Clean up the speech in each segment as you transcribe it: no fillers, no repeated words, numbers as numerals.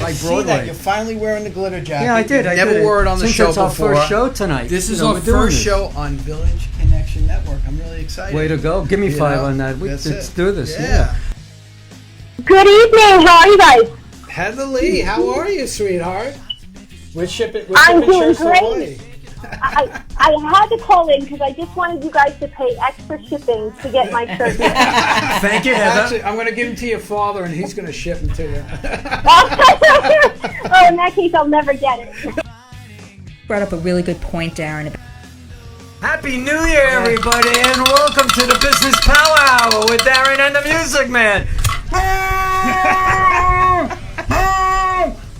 I see Broadway. that. You're finally wearing the glitter jacket. Yeah, I did. I never did. wore it on the Since show it's our before. first show tonight. This is our first show on Village Connection Network. I'm really excited. Way to go. Give me 5 on that. Let's do this. Yeah. Good evening. How are you guys? Heather Lee, how are you, sweetheart? We're shipping I'm doing shirts to Hawaii. great. I had to call in because I just wanted you guys to pay extra shipping to get my shirt here. Thank you, Heather. Actually, I'm going to give them to your father, and he's going to ship them to you. Oh, in that case, I'll never get it. Brought up a really good point, Darren. Happy New Year, everybody, and welcome to the Business Power Hour with Darren and the Music Man.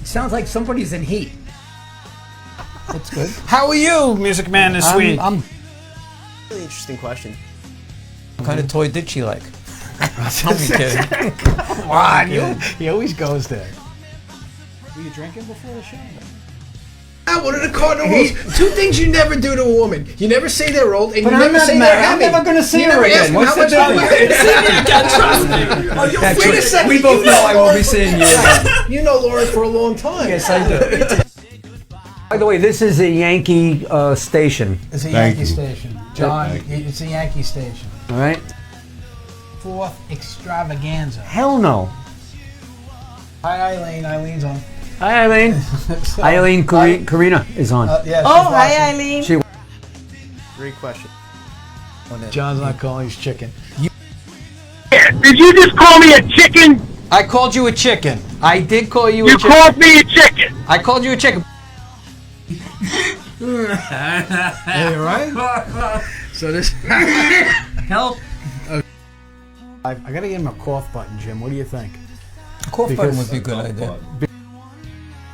Sounds like somebody's in heat. That's good. How are you, Music Man, this week? Really interesting question. What kind of toy did she like? Don't be kidding. Come on, he always goes there. Were you drinking before the show? What are the cardinal rules? 2 things you never do to a woman. You never say they're old, and But you I'm never not say mad. they're I'm heavy. never gonna see You her never again. ask them What's how the much difference? trust me. Actually, Wait a second. we both know I won't be seeing you. You know Lauren for a long time. Yes, I do. By the way, this is a Yankee station. It's a Yankee station. John, it's a Yankee station. All right? 4th extravaganza. Hell no. Hi, Eileen. Eileen's on. Hi, Eileen. Eileen Karina is on. Yeah, Hi, Eileen. She Great question. John's not calling, he's chicken. Did you just call me a chicken? I called you a chicken. I did call you a You chicken. called me a chicken. I called you a chicken. Hey, right? So this. help. I gotta get him a cough button, Jim. What do you think? Cough Because- button would be a good idea.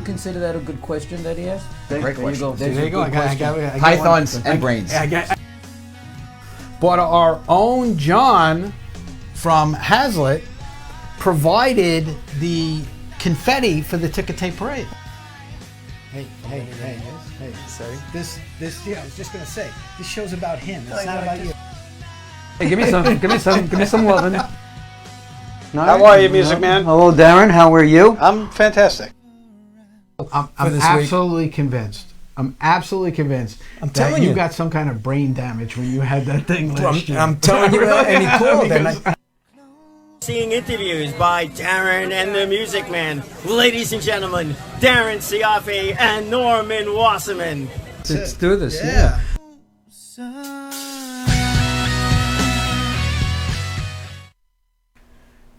Consider that a good question that he asked? Great question. There you go. I got Pythons and brains. But our own John from Hazlitt provided the confetti for the ticker tape parade. Hey. Sorry. This. Yeah, I was just gonna say, this show's about him. It's not about you. Hey, give me some loving. How are you, Music Man? Hello, Darren. How are you? I'm fantastic. I'm this week. absolutely convinced. I'm telling you you. got some kind of brain damage when you had that thing last year. I'm telling you, and he called. Seeing interviews by Darren and the Music Man. Ladies and gentlemen, Darren Siafe and Norman Wasserman. Let's do this. Yeah.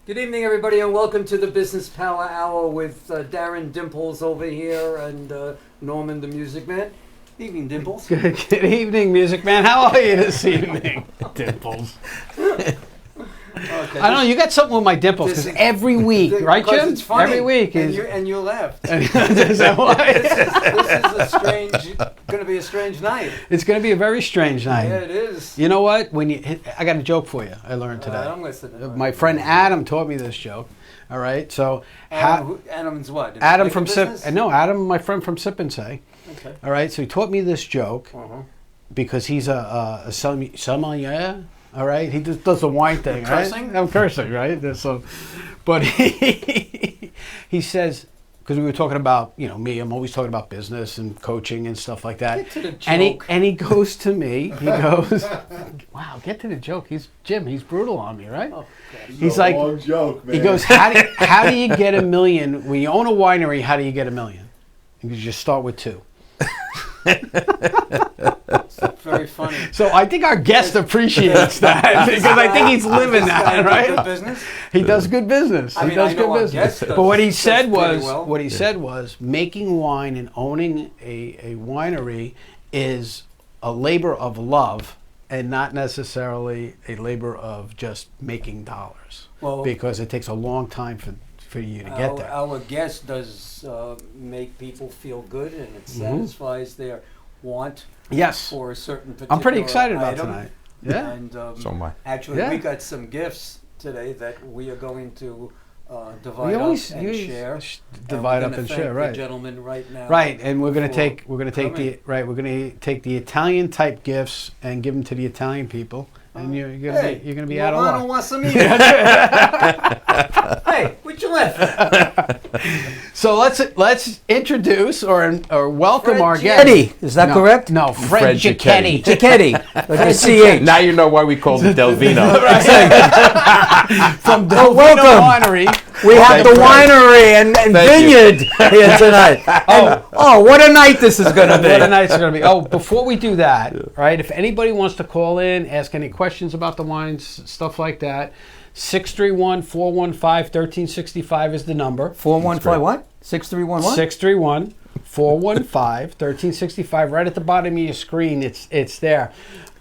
Good evening, everybody, and welcome to the Business Power Hour with Darren Dimples over here and Norman, the Music Man. Evening, Dimples. Good evening, Music Man. How are you this evening? Dimples. Okay. I don't know. You got something with my dimples because every week, right, because Jim? it's funny, Every week and you laughed. Is that why? This is going to be a strange night. It's going to be a very strange night. Yeah, it is. You know what? I got a joke for you. I learned today. I'm listening. My friend Adam taught me this joke. All right, so Adam's what? Adam from Sip. Adam, my friend from Sip and Say. Okay. All right, so he taught me this joke because he's a sommelier. All right, he just does the wine thing. Right? Cursing? I'm cursing, right? But he says, because we were talking about me. I'm always talking about business and coaching and stuff like that. Get to the joke. And he goes to me. He goes, "Wow, get to the joke." He's brutal on me, right? Oh, he's like, joke, man. he goes, "How do you get $1 million when you own a winery? How do you get $1 million? You just start with 2." Very funny. So I think our guest appreciates that because I think he's living that, right? Good business. He does good business. I He does good business. But what he said was, making wine and owning a winery is a labor of love and not necessarily a labor of just making dollars. Well, because it takes a long time for you to get there. Our guest does make people feel good, and it satisfies their want for a certain particular I'm pretty excited about item. tonight. Yeah. And So am I. actually, we got some gifts today that we are going to divide up and share. Divide And up we're and gonna share, thank right? the gentleman right now. Right, and we're gonna for take coming. the Italian type gifts and give them to the Italian people, and you're gonna be out of Milano luck. wants some eat. Hey, what you laughing at? So let's introduce or welcome our guest. Eddie, is that correct? No, Fred Giacchetti. Giacchetti. Like a CH. Now you know why we called it Del Vino. From Del Vino welcome. Winery. We have the Fred. winery and vineyard here tonight. Oh, what a night this is going to be. What a night it's going to be. Oh, before we do that, right, if anybody wants to call in, ask any questions about the wines, stuff like that, 631-415-1365 is the number. 415 what? 631 what? 631-415-1365. Right at the bottom of your screen, it's there.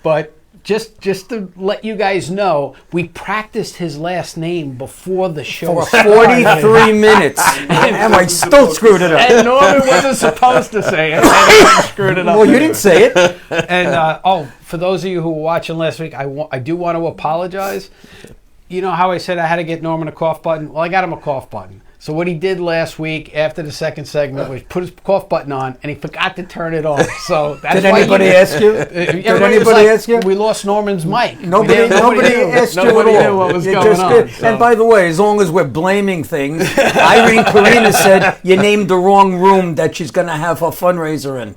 But just to let you guys know, we practiced his last name before the show. For 43 minutes. And I still screwed it up. And Norman wasn't supposed to say it. And I screwed it up. Well, you didn't say it. And for those of you who were watching last week, I do want to apologize. You know how I said I had to get Norman a cough button? Well, I got him a cough button. So what he did last week after the second segment was put his cough button on, and he forgot to turn it off. So that's Did anybody ask you? Did anybody ask you? We lost Norman's mic. Nobody asked you at all. Nobody knew what was going on. So. And by the way, as long as we're blaming things, Irene Karina said you named the wrong room that she's going to have her fundraiser in.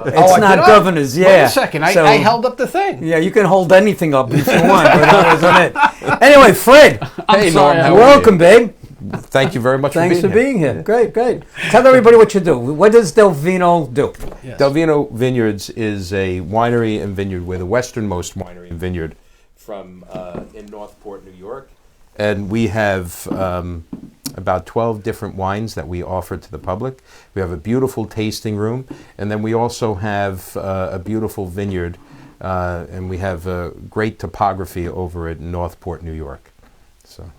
It's not Governor's, yeah. Wait a second, I held up the thing. Yeah, you can hold anything up if you want, but that wasn't it. Anyway, Fred, Hey, Norm, how are welcome, babe. Thank you very much Thanks for being here. Great. Tell everybody what you do. What does Del Vino do? Yes. Del Vino Vineyards is a winery and vineyard. We're the westernmost winery and vineyard from in Northport, New York. And we have about 12 different wines that we offer to the public. We have a beautiful tasting room. And then we also have a beautiful vineyard. And we have great topography over at Northport, New York. So.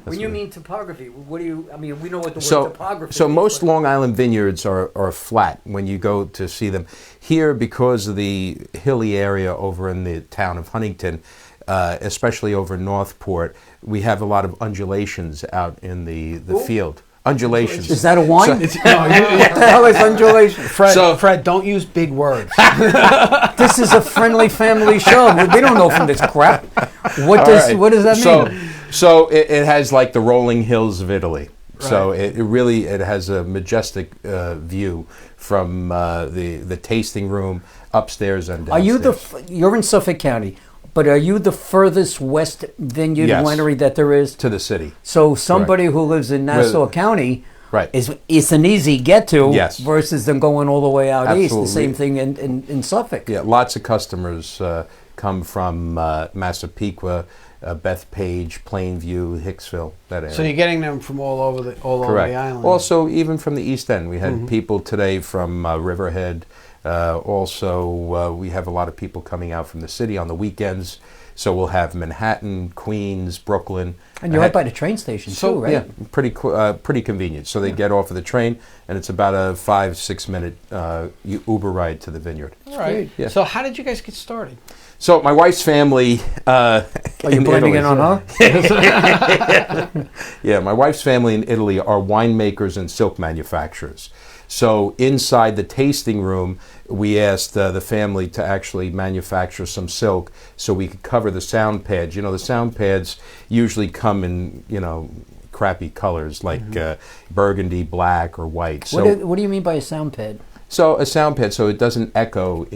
When you mean topography, what do you? I mean, we know what the word topography is. So most Long Island vineyards are flat when you go to see them. Here, because of the hilly area over in the town of Huntington, especially over Northport, we have a lot of undulations out in the field. Undulations. Is that a wine? No, what the hell is undulation? Fred, don't use big words. This is a friendly family show. We don't know from this crap. What does that mean? So it has like the rolling hills of Italy. Right. So it has a majestic view from the tasting room upstairs and downstairs. You're in Suffolk County, but are you the furthest west vineyard winery that there is? To the city. So somebody who lives in Nassau County, right, it's an easy get to. Yes. Versus them going all the way out east. Absolutely. The same thing in Suffolk. Yeah, lots of customers come from Massapequa, Bethpage, Plainview, Hicksville, that area. So you're getting them from all over the island. Also, even from the East End, we had people today from Riverhead. We have a lot of people coming out from the city on the weekends. So we'll have Manhattan, Queens, Brooklyn. And you're right by the train station too, right? Yeah, pretty convenient. So they get off of the train, and it's about a 5-6 minute Uber ride to the vineyard. All right. Yeah. So how did you guys get started? So my wife's family. Are you blaming it on her? Yeah, my wife's family in Italy are winemakers and silk manufacturers. So inside the tasting room, we asked the family to actually manufacture some silk so we could cover the sound pads. You know, the sound pads usually come in, crappy colors like burgundy, black, or white. So What do you mean by a sound pad? So a sound pad, so it doesn't echo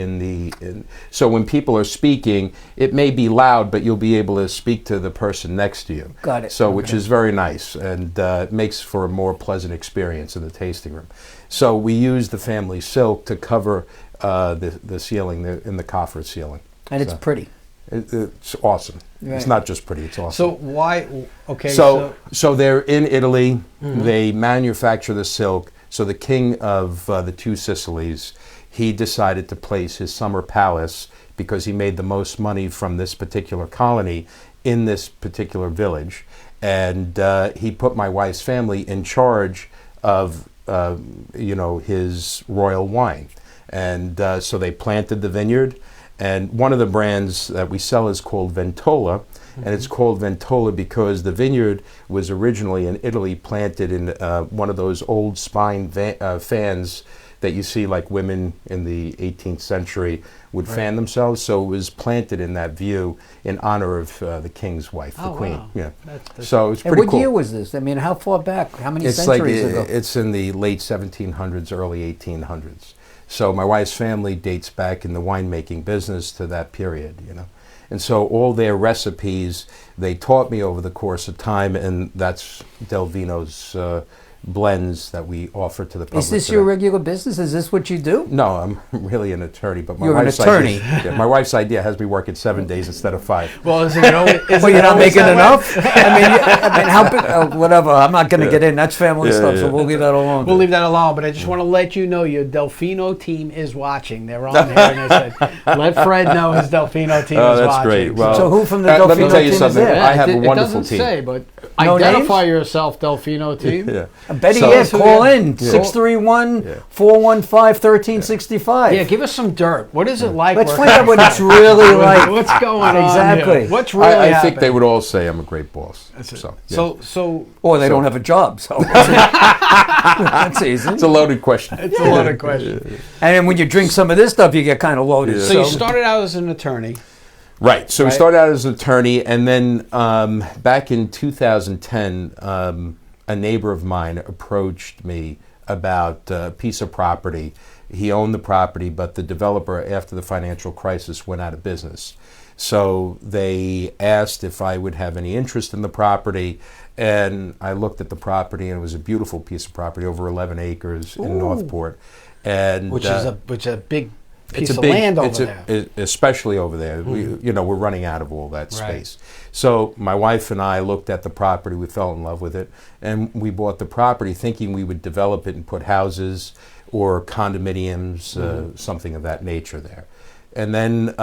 so when people are speaking, it may be loud, but you'll be able to speak to the person next to you. Got it. So, which is very nice, and it makes for a more pleasant experience in the tasting room. So we use the family silk to cover the ceiling, in the coffer ceiling. And it's pretty. It's awesome. Right. It's not just pretty, it's awesome. So why, okay. So they're in Italy, they manufacture the silk. So the king of the two Sicilies, he decided to place his summer palace, because he made the most money from this particular colony in this particular village. And he put my wife's family in charge of, his royal wine. And so they planted the vineyard. And one of the brands that we sell is called Ventola. And it's called Ventola because the vineyard was originally in Italy planted in one of those old spine fans that you see like women in the 18th century would fan themselves. So it was planted in that view in honor of the king's wife, the queen. Wow. Yeah. That's So it's And pretty what cool. year was this? I mean, how far back? How many It's like centuries ago? it's in the late 1700s, early 1800s. So my wife's family dates back in the winemaking business to that period, you know. And so all their recipes they taught me over the course of time, and that's Del Vino's blends that we offer to the public. Is this today. your regular business? Is this what you do? No, I'm really an attorney, but my You're an wife's attorney. Idea, my wife's idea has me working 7 days instead of 5. Well, isn't it always, Well, you're not making enough. I mean, how big? Whatever. I'm not going to get in. That's family stuff, so we'll leave that alone. We'll leave that alone, but I just want to let you know your Delfino team is watching. They're on here, and they said, let Fred know his Delfino team Oh, is that's watching. great. Well, So who from the let me Delfino tell you team is something. there? I have a it wonderful doesn't team. say, but No identify yourself, Delfino team. Yeah. Better So- yet, call Yeah. in 631-415-1365. Yeah, give us some dirt. What is it like? Let's working find out what it's really like. What's going on? Exactly. Here? What's really I happening? think they would all say I'm a great boss. That's it. So, yeah. So Or they don't have a job, so that's easy. It's a loaded question. it's a lot of questions. And then when you drink some of this stuff, you get kind of loaded. Yeah. So you started out as an attorney. Right. So we Right. started out as an attorney, and then back in 2010, a neighbor of mine approached me about a piece of property. He owned the property, but the developer, after the financial crisis, went out of business. So they asked if I would have any interest in the property, and I looked at the property, and it was a beautiful piece of property, over 11 acres in Northport, and Which is a big piece it's a of big, land over it's there. especially over there. We're running out of all that Right. space. So my wife and I looked at the property. We fell in love with it, and we bought the property thinking we would develop it and put houses or condominiums, something of that nature there. And then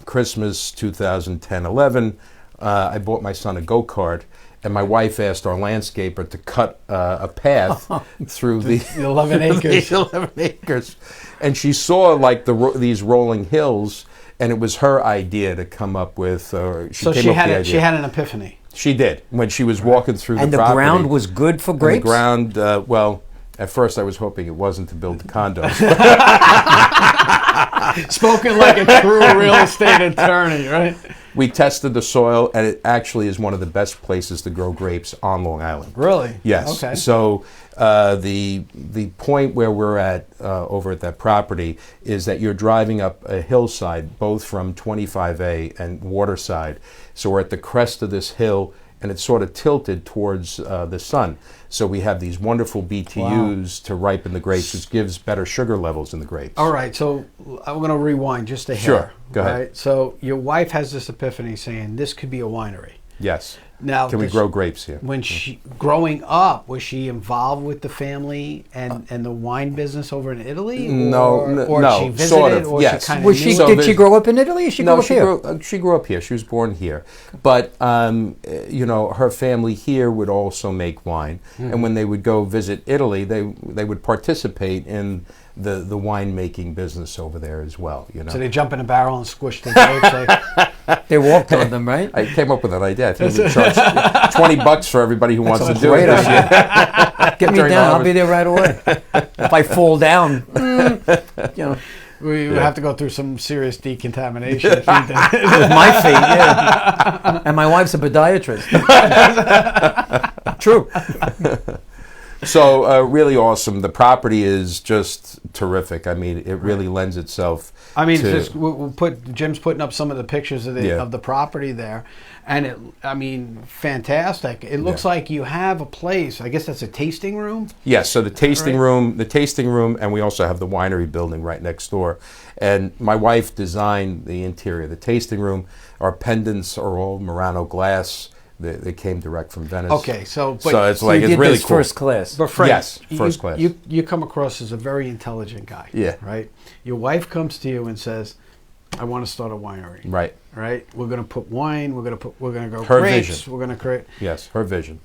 Christmas 2010-11, I bought my son a go-kart. And my wife asked our landscaper to cut a path through the 11 acres. the 11 acres. And she saw like these rolling hills, and it was her idea to come up with. So came up she with had the idea. she had an epiphany. She did when she was walking through And the the property. ground was good for And grapes? the ground, well, at first I was hoping it wasn't to build the condos. Spoken like a true real estate attorney, right? We tested the soil, and it actually is one of the best places to grow grapes on Long Island. Really? Yes. Okay. So the point where we're at over at that property is that you're driving up a hillside, both from 25A and Waterside. So we're at the crest of this hill, and it's sort of tilted towards the sun. So we have these wonderful BTUs to ripen the grapes, which gives better sugar levels in the grapes. All right, so I'm going to rewind just a hair. Sure, go ahead. Right? So your wife has this epiphany saying this could be a winery. Yes. Now, Can we does- grow grapes here? When she growing up, was she involved with the family and the wine business over in Italy? No, or no, she visited, sort of, or yes. she kind Was she? So Did there's- she grow up in Italy? Or she grew No, up here? she grew up here. She was born here. But, her family here would also make wine. And when they would go visit Italy, they would participate in the winemaking business over there as well, So they jump in a barrel and squish the grapes. They walked on them, right? I came up with an idea. I think we charge $20 for everybody who wants to do Great it. idea. Get me During down. I'll harvest. be there right away. If I fall down, We would have to go through some serious decontamination. if we did. with my feet, yeah. And my wife's a podiatrist. True. So really awesome. The property is just terrific. I mean, it really lends itself. I mean, to, just, we'll put Jim's putting up some of the pictures of the property there, and fantastic. It looks like you have a place. I guess that's a tasting room. yes. So the tasting room, and we also have the winery building right next door. And my wife designed the interior. The tasting room. Our pendants are all Murano glass. They came direct from Venice. Okay, so it's So like you it's did really this cool. first class. But Frank, Yes, first class. You come across as a very intelligent guy. Yeah. Right. Your wife comes to you and says, "I want to start a winery." Right. Right. We're going to put wine. We're going to grow Her grapes. vision. We're going to create. Yes. Her vision.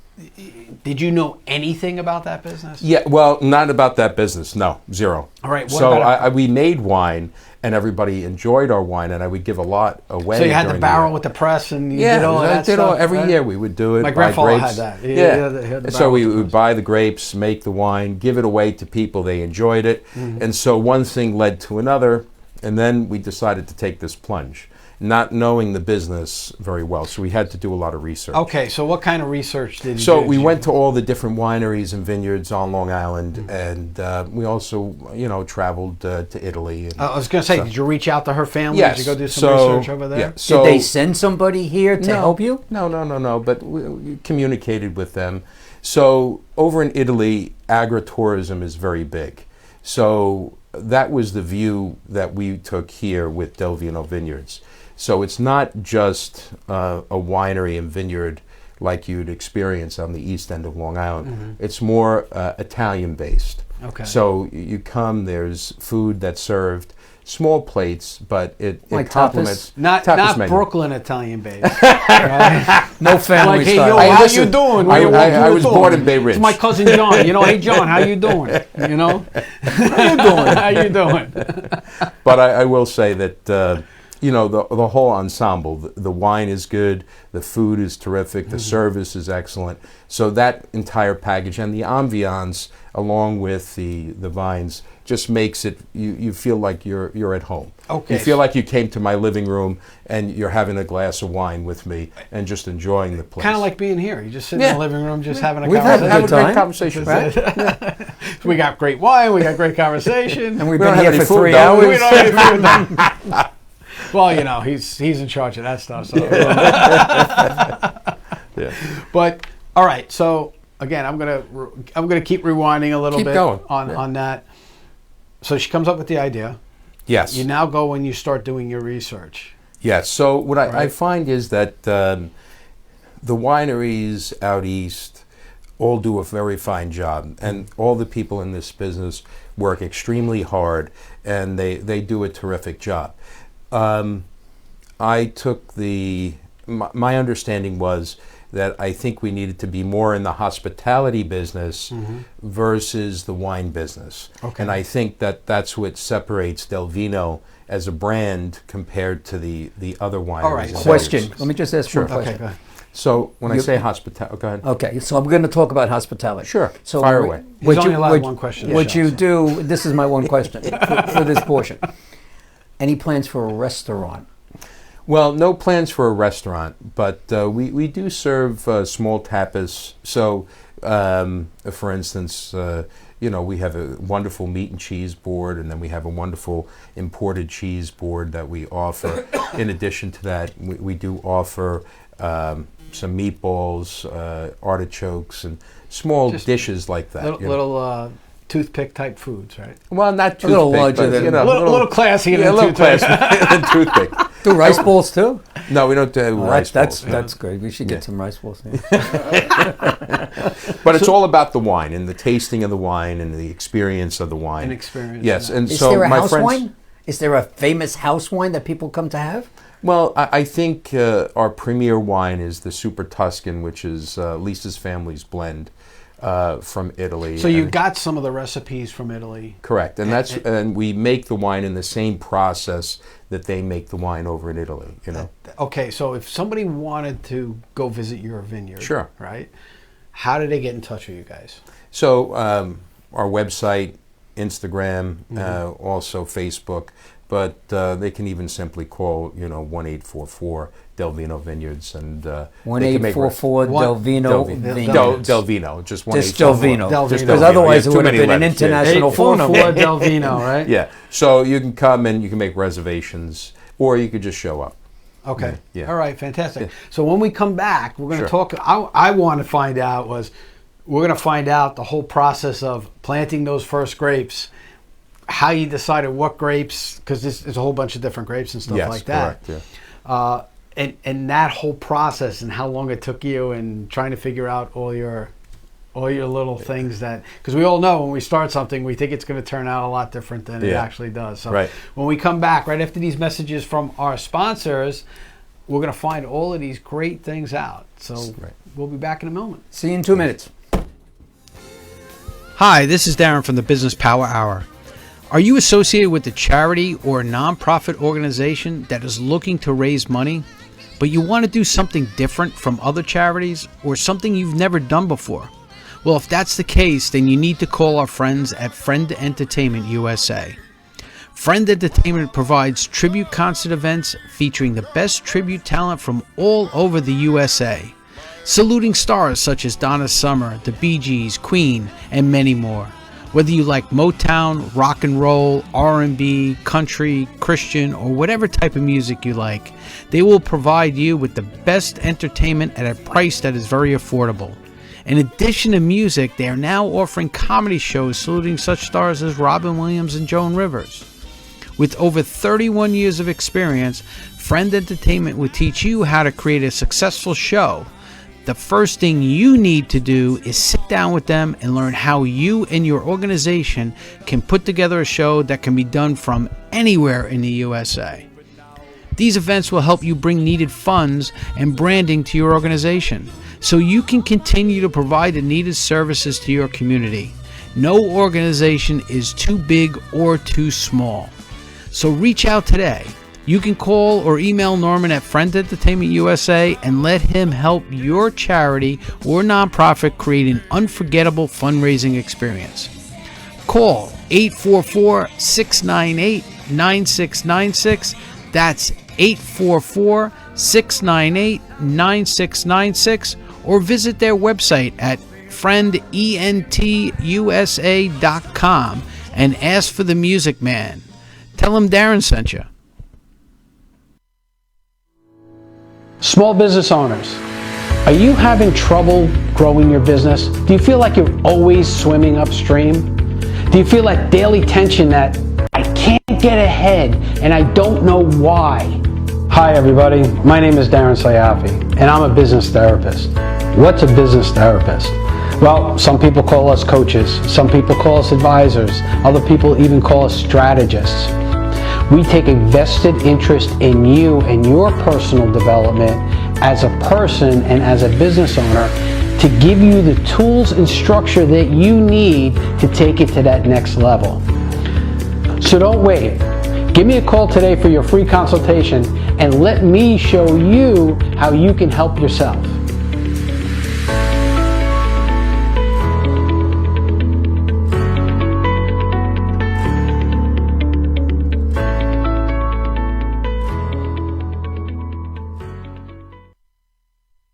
Did you know anything about that business? Yeah, well, not about that business. No, zero. All right. What So about we made wine, and everybody enjoyed our wine, and I would give a lot away. So you had the during barrel year. with the press, and you Yeah, did all I that did stuff. every right? year we would do it. My buy grandfather grapes. had that. He had the So barrel we with the would press. buy the grapes, make the wine, give it away to people. They enjoyed it, and so one thing led to another, and then we decided to take this plunge, not knowing the business very well. So we had to do a lot of research. Okay, so what kind of research did you do? So we went to all the different wineries and vineyards on Long Island, and we also, traveled to Italy. And I was going to say, did you reach out to her family? Yes. Did you go do some So, research over there? yeah. So Did they send somebody here to help you? No. But we communicated with them. So over in Italy, agritourism is very big. So that was the view that we took here with Del Vino Vineyards. So it's not just a winery and vineyard like you'd experience on the east end of Long Island. It's more Italian based. Okay. So you come, there's food that's served, small plates, but it Like complements Not tapas menu. Brooklyn Italian based. Right? No family Like, hey, style. yo, Hey, how listen, you doing? I- What you I- I doing? was born in Bay Ridge. It's my cousin John. Hey, John, how you doing? How you doing? How you doing? But I will say that the whole ensemble, the wine is good, the food is terrific, the service is excellent. So that entire package and the ambiance, along with the vines, just makes it you feel like you're at home. Okay. You feel like you came to my living room and you're having a glass of wine with me and just enjoying the place. Kind of like being here. You just sit in the living room, just having a We've had conversation. a good conversation, time. We got great wine. We got great conversation. And we've We been don't have here any for food, 3 though. hours. We don't have any food done. Well, he's in charge of that stuff. So. Yeah. But all right, so again, I'm gonna keep rewinding a little Keep bit going. on that. So she comes up with the idea. Yes. You now go and you start doing your research. Yes. So what I Right. find is that the wineries out east all do a very fine job, and all the people in this business work extremely hard, and they do a terrific job. I took my understanding was that I think we needed to be more in the hospitality business versus the wine business. Okay. And I think that's what separates Del Vino as a brand compared to the other wineries. All right. and Question. vineyards. Let me just ask one Okay, question. go ahead. So when I You- say hospitality, go ahead. Okay, so I'm going to talk about hospitality. Sure. So Fire wh- away. He's What only you, allowed what, one question. What Yeah. you do, this is my one question for this portion. Any plans for a restaurant? Well, no plans for a restaurant, but we do serve small tapas. So, for instance, we have a wonderful meat and cheese board, and then we have a wonderful imported cheese board that we offer. In addition to that, we do offer some meatballs, artichokes, and small Just dishes like that. Little toothpick type foods, right? Well, not toothpick, little larger but, than- A little classier yeah, than a little toothpick. classier than toothpick. Do rice balls too? No, we don't do rice that's balls. that's great. We should Yeah. get some rice balls. Yeah. But it's all about the wine and the tasting of the wine and the experience of the wine. An experience. Yes, and Is so there a my house friends. wine? Is there a famous house wine that people come to have? Well, I think our premier wine is the Super Tuscan, which is Lisa's family's blend from Italy. So you And- got some of the recipes from Italy. correct, and we make the wine in the same process that they make the wine over in Italy. Okay, so if somebody wanted to go visit your vineyard, Sure. right? How do they get in touch with you guys? So our website, Instagram, Mm-hmm. also Facebook, but they can even simply call 1-844 Del Vino Vineyards and they can make 1844 Del Vino Vineyards. Del Vino, just 1-844. Just Del Vino. Del Just Vino. Because Del Vino. otherwise Yeah, it too would have many been an letters, yeah. international phone number. 844 Del Vino, right? Yeah, so you can come and you can make reservations, or you could just show up. Okay. Yeah. All right. Fantastic. Yeah. So when we come back, we're going to Sure. talk. I want to find out we're going to find out the whole process of planting those first grapes, how you decided what grapes, because there's a whole bunch of different grapes and stuff Yes, like that. correct. Yeah. And that whole process and how long it took you and trying to figure out all your little things that, because we all know when we start something we think it's going to turn out a lot different than it Yeah. actually does. So Right. when we come back right after these messages from our sponsors, we're going to find all of these great things out. So Right. we'll be back in a moment. See you in 2 minutes. Hi, this is Darren from the Business Power Hour. Are you associated with a charity or a nonprofit organization that is looking to raise money, but you want to do something different from other charities or something you've never done before? Well, if that's the case, then you need to call our friends at Friend Entertainment USA. Friend Entertainment provides tribute concert events featuring the best tribute talent from all over the USA, saluting stars such as Donna Summer, the Bee Gees, Queen, and many more. Whether you like Motown, rock and roll, R&B, country, Christian, or whatever type of music you like, they will provide you with the best entertainment at a price that is very affordable. In addition to music, they are now offering comedy shows saluting such stars as Robin Williams and Joan Rivers. With over 31 years of experience, Friend Entertainment will teach you how to create a successful show. The first thing you need to do is sit down with them and learn how you and your organization can put together a show that can be done from anywhere in the USA. These events will help you bring needed funds and branding to your organization so you can continue to provide the needed services to your community. No organization is too big or too small. So reach out today. You can call or email Norman at Friend Entertainment USA and let him help your charity or nonprofit create an unforgettable fundraising experience. Call 844-698-9696. That's 844-698-9696, or visit their website at friendentusa.com and ask for the Music Man. Tell him Darren sent you. Small business owners, are you having trouble growing your business? Do you feel like you're always swimming upstream? Do you feel that daily tension that I can't get ahead and I don't know why? Hi everybody, my name is Darren Sayafi and I'm a business therapist. What's a business therapist? Well, some people call us coaches, some people call us advisors, other people even call us strategists. We take a vested interest in you and your personal development as a person and as a business owner to give you the tools and structure that you need to take it to that next level. So don't wait. Give me a call today for your free consultation and let me show you how you can help yourself.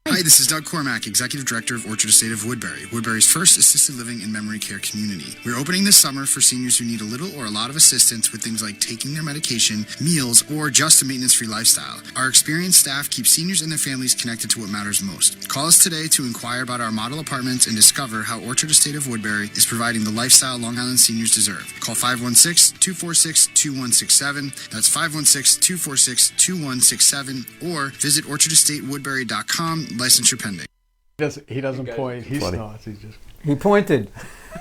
Hi, this is Doug Cormack, Executive Director of Orchard Estate of Woodbury, Woodbury's first assisted living and memory care community. We're opening this summer for seniors who need a little or a lot of assistance with things like taking their medication, meals, or just a maintenance-free lifestyle. Our experienced staff keeps seniors and their families connected to what matters most. Call us today to inquire about our model apartments and discover how Orchard Estate of Woodbury is providing the lifestyle Long Island seniors deserve. Call 516-246-2167. That's 516-246-2167, or visit orchardestatewoodbury.com. Licensure pending. He doesn't point. He snorts. He pointed.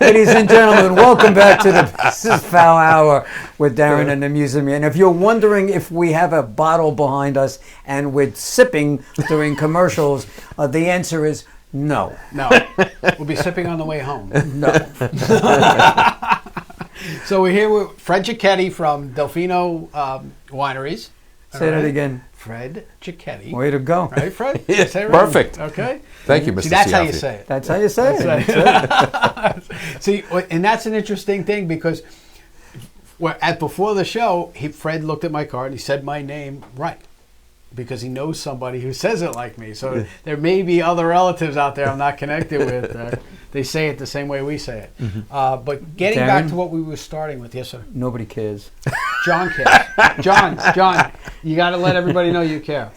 Ladies and gentlemen, welcome back to the Business Power Hour with Darren and the Music Man. If you're wondering if we have a bottle behind us and we're sipping during commercials, the answer is no. No. We'll be sipping on the way home. No. So we're here with Fred Giacchetti from Delfino Wineries. Say that again. Fred Giacchetti. Way to go. Right, Fred? Yeah, Say it right. perfect. Okay. Thank you, Mr. See, that's how you Siafi. say it. That's how you say it. That's right. See, and that's an interesting thing because before the show, Fred looked at my card and he said my name right because he knows somebody who says it like me. So there may be other relatives out there I'm not connected with. They say it the same way we say it. But getting back to what we were starting with, yes, sir. Nobody cares. John cares. John, you got to let everybody know you care.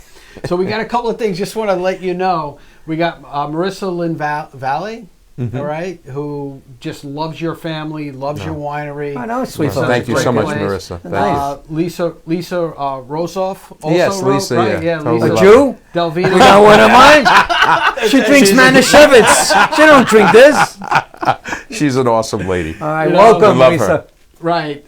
So we got a couple of things. Just want to let you know. We got Marissa Lynn Valley, all right, who just loves your family, loves your winery. I know, sweet. Thank you so much, place. Marissa. Nice. Lisa Rosoff. Also Yes, Lisa, right? yeah, Lisa. totally A Jew? Delvino. You got one of mine? She drinks Manischewitz. She don't drink this. She's an awesome lady. All right, You know, welcome, I love Lisa. her. Right.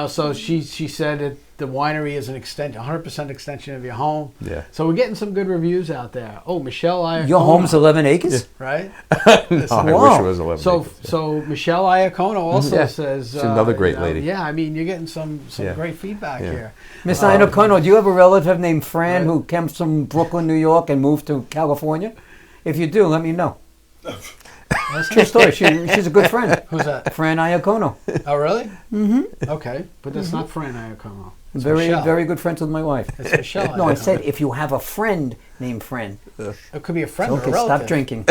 So she said that the winery is an extension, 100% extension of your home. Yeah. So we're getting some good reviews out there. Oh, Michelle Iacona. Your home's 11 acres? Right? No, I wish it was 11 So, acres. so Michelle Iacona also Yeah. says... She's another great you know, lady. Yeah, I mean, you're getting some Yeah. great feedback Yeah. here. Miss Iacona, do you have a relative named Fran Right. who came from Brooklyn, New York and moved to California? If you do, let me know. True story. She's a good friend. Who's that? Fran Iacona. Oh, really? Mm-hmm. Okay, but that's not Fran Iacona. It's Very, Michelle. very good friends with my wife. It's Michelle. No, I Iacona. said if you have a friend named Fran. It could be a friend or Okay, a relative. stop drinking.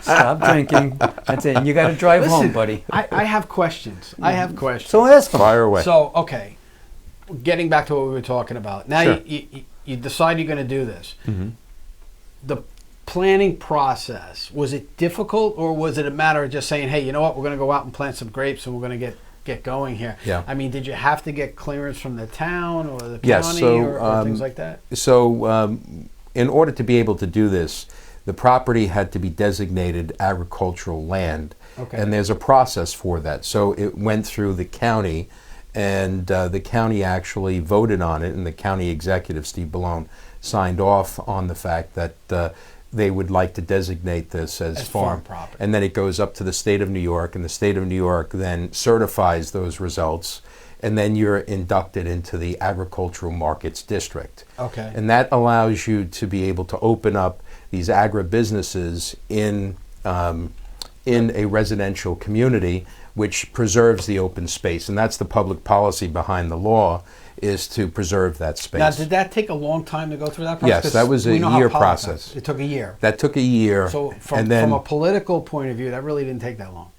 Stop drinking. That's it. You got to drive home, buddy. I have questions. I have questions. So ask them. Fire away. So, okay, getting back to what we were talking about. Now Sure. you decide you're going to do this. Mm-hmm. The planning process, was it difficult, or was it a matter of just saying, hey, you know what, we're going to go out and plant some grapes and we're going to get going here? Yeah. I mean, did you have to get clearance from the town or the Yes, county so, or things like that? So, in order to be able to do this, the property had to be designated agricultural land, Okay. and there's a process for that. So it went through the county, and the county actually voted on it, and the county executive, Steve Ballone, signed off on the fact that they would like to designate this as farm property. And then it goes up to the state of New York, and the state of New York then certifies those results, and then you're inducted into the agricultural markets district. Okay. And that allows you to be able to open up these agribusinesses in a residential community, which preserves the open space. And that's the public policy behind the law, is to preserve that space. Now, did that take a long time to go through that process? Yes, 'Cause that was a we know how year politics- process. It took a year. That took a year. So and then, from a political point of view, that really didn't take that long.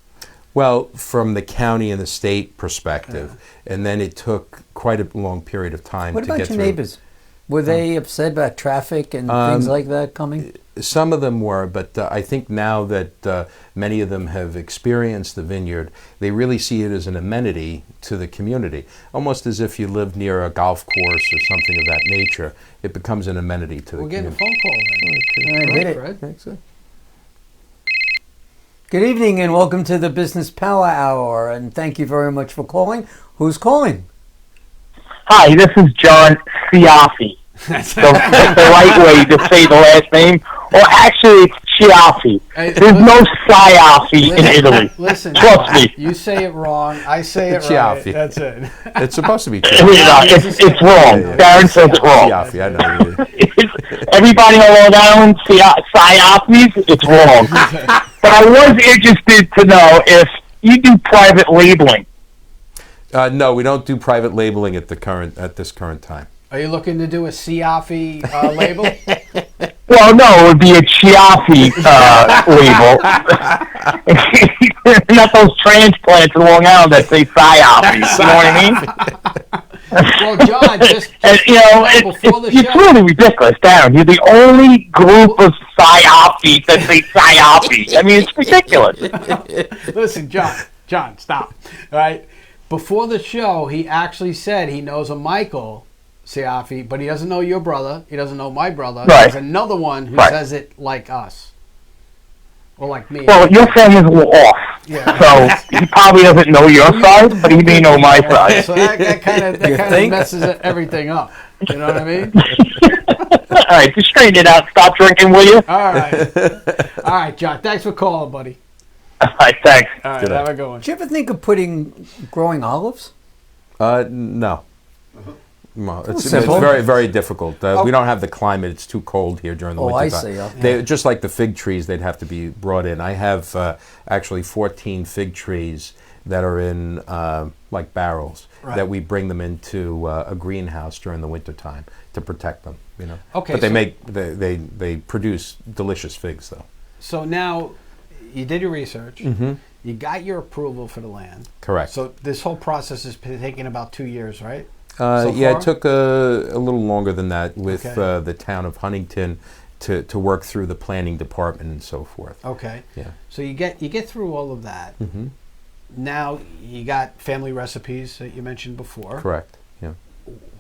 well, from the county and the state perspective, and then it took quite a long period of time What to about get your through. neighbors? Were they upset about traffic and things like that coming? Some of them were, but I think now that many of them have experienced the vineyard, they really see it as an amenity to the community, almost as if you lived near a golf course or something of that nature. It becomes an amenity to the We're getting a community. phone call in. All right, hit it. Fred. Thanks, sir. Good evening and welcome to the Business Power Hour. And thank you very much for calling. Who's calling? Hi, this is John Ciaffi. the right way to say the last name. Or actually, it's Ciaffi. Hey, There's no Ciaffi in Italy. Listen, Trust me. you say it wrong. I say it right. Ciaffi. That's it. It's supposed to be No, true. it's wrong. Darren says it's wrong. Ciaffi, I know. Everybody on Long Island, Ciaffis, it's wrong. But I was interested to know if you do private labeling. No, we don't do private labeling at this current time. Are you looking to do a Ciaffi label? Well, no, it would be a Ciaffi label. Not those transplants in Long Island that say Ciaffi. You know what I mean? Well, John, just And, you know, before the it's show. really ridiculous, Darren. You're the only group of Ciaffis that say Ciaffi. I mean, it's ridiculous. Listen, John, stop. All right. Before the show, he actually said he knows a Michael Ciaffi, but he doesn't know your brother. He doesn't know my brother. Right. There's another one who Right. says it like us. Or like me. Well, your family's a little off. Yeah. So he probably doesn't know your side, but he may know my side. So that kind of think? messes everything up. You know what I mean? All right, just straighten it out. Stop drinking, will you? All right, John. Thanks for calling, buddy. All right, thanks. All right, Good have a good one. Did you ever think of growing olives? No. Well, it's Simple. very, very difficult. We don't have the climate. It's too cold here during the Oh, winter I time. see, okay. They, just like the fig trees, they'd have to be brought in. I have actually 14 fig trees that are in like barrels Right. that we bring them into a greenhouse during the winter time to protect them. You know. Okay, But they so- they produce delicious figs though. So now you did your research. Mm-hmm. You got your approval for the land. Correct. So this whole process has been taking about 2 years, right? Yeah, far? it took a little longer than that with Okay. the town of Huntington to work through the planning department and so forth. Okay. Yeah. So you get through all of that. Mm-hmm. Now you got family recipes that you mentioned before. Correct. Yeah.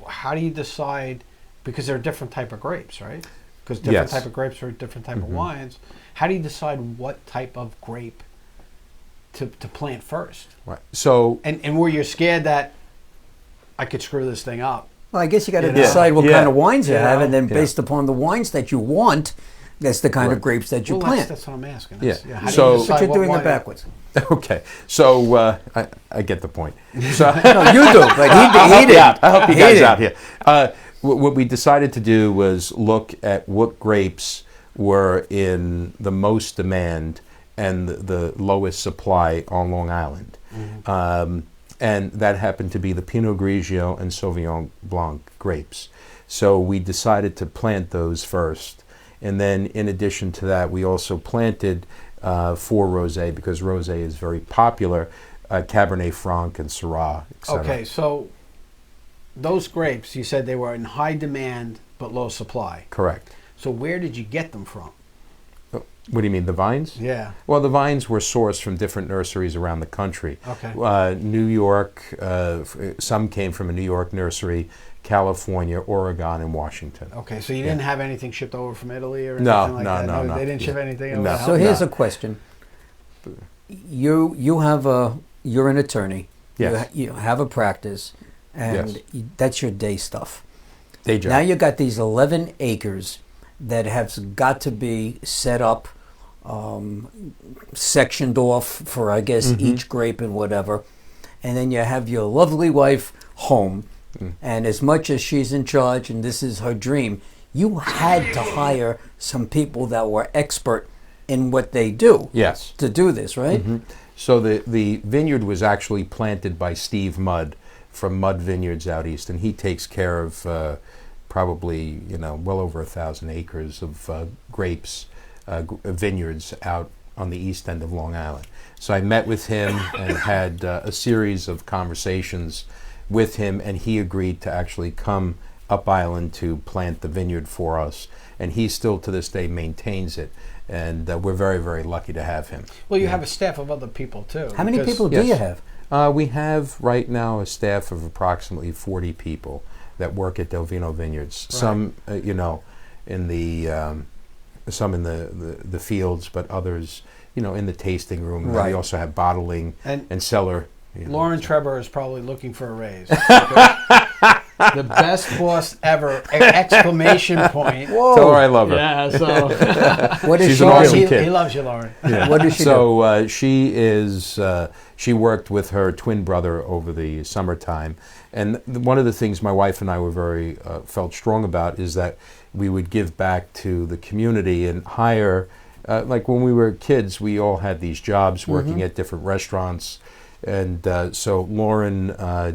How do you decide? Because there are different type of grapes, right? Because different Yes. type of grapes are different type of Mhm. wines. How do you decide what type of grape to plant first? Right. So And were you scared that I could screw this thing up. Well, I guess you got to You know? decide what Yeah. kind of wines you You have, know? and then Yeah. based upon the wines that you want, that's the kind of grapes that you Well, plant. that's what I'm asking. Yeah. How do So- you But decide you're what doing wine- it backwards. Okay, so I get the point. So No, you do, but he did. I help you He guys did. out here. What we decided to do was look at what grapes were in the most demand and the lowest supply on Long Island. And that happened to be the Pinot Grigio and Sauvignon Blanc grapes. So we decided to plant those first. And then in addition to that, we also planted for rosé, because rosé is very popular, Cabernet Franc and Syrah, etc. Okay, so those grapes, you said they were in high demand but low supply. Correct. So where did you get them from? What do you mean, the vines? Yeah. Well, the vines were sourced from different nurseries around the country. Okay. New York, some came from a New York nursery, California, Oregon, and Washington. Okay, so you didn't have anything shipped over from Italy or No, anything like that? no. They didn't ship anything over? No. So here's a question. You're an attorney. Yes. You have a practice, and Yes. that's your day stuff. Day job. Now you got these 11 acres that have got to be set up, sectioned off for, I guess, each grape and whatever. And then you have your lovely wife home. And as much as she's in charge and this is her dream, you had to hire some people that were expert in what they do. Yes. To do this, right? So the vineyard was actually planted by Steve Mudd from Mudd Vineyards out east, and he takes care of probably well over 1,000 acres of grapes, vineyards out on the east end of Long Island. So I met with him and had a series of conversations with him, and he agreed to actually come up island to plant the vineyard for us, and he still to this day maintains it, and we're very, very lucky to have him. Well, you have a staff of other people, too. How many because- people do you have? We have right now a staff of approximately 40 people that work at Del Vino Vineyards. Right. Some, in the fields, but others, in the tasting room. And Right. we also have bottling And and cellar. Lauren Treber is probably looking for a raise. The best boss ever! Exclamation point. Tell her I love her. Yeah, so What is She's she an do? awesome he, kid. he loves you, Lauren. Yeah. What does she do? So she is. She worked with her twin brother over the summertime, and one of the things my wife and I were very felt strong about is that we would give back to the community and hire. Like when we were kids, we all had these jobs working at different restaurants. And so Lauren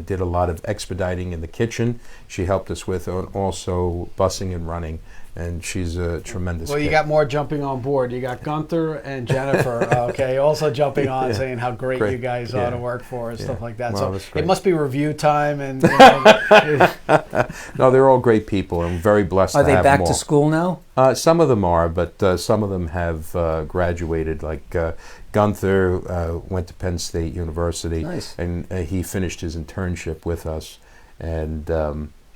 did a lot of expediting in the kitchen. She helped us with also bussing and running, and she's a tremendous Well, you kid. got more jumping on board. You got Gunther and Jennifer, okay, also jumping on, saying how great Great. you guys Yeah. are to work for and stuff like that. Well, So that's great. it must be review time, and No, they're all great people, and very blessed Are to they have back them to all. school now? Some of them are, but some of them have graduated. Like Gunther went to Penn State University, Nice. and he finished his internship with us. And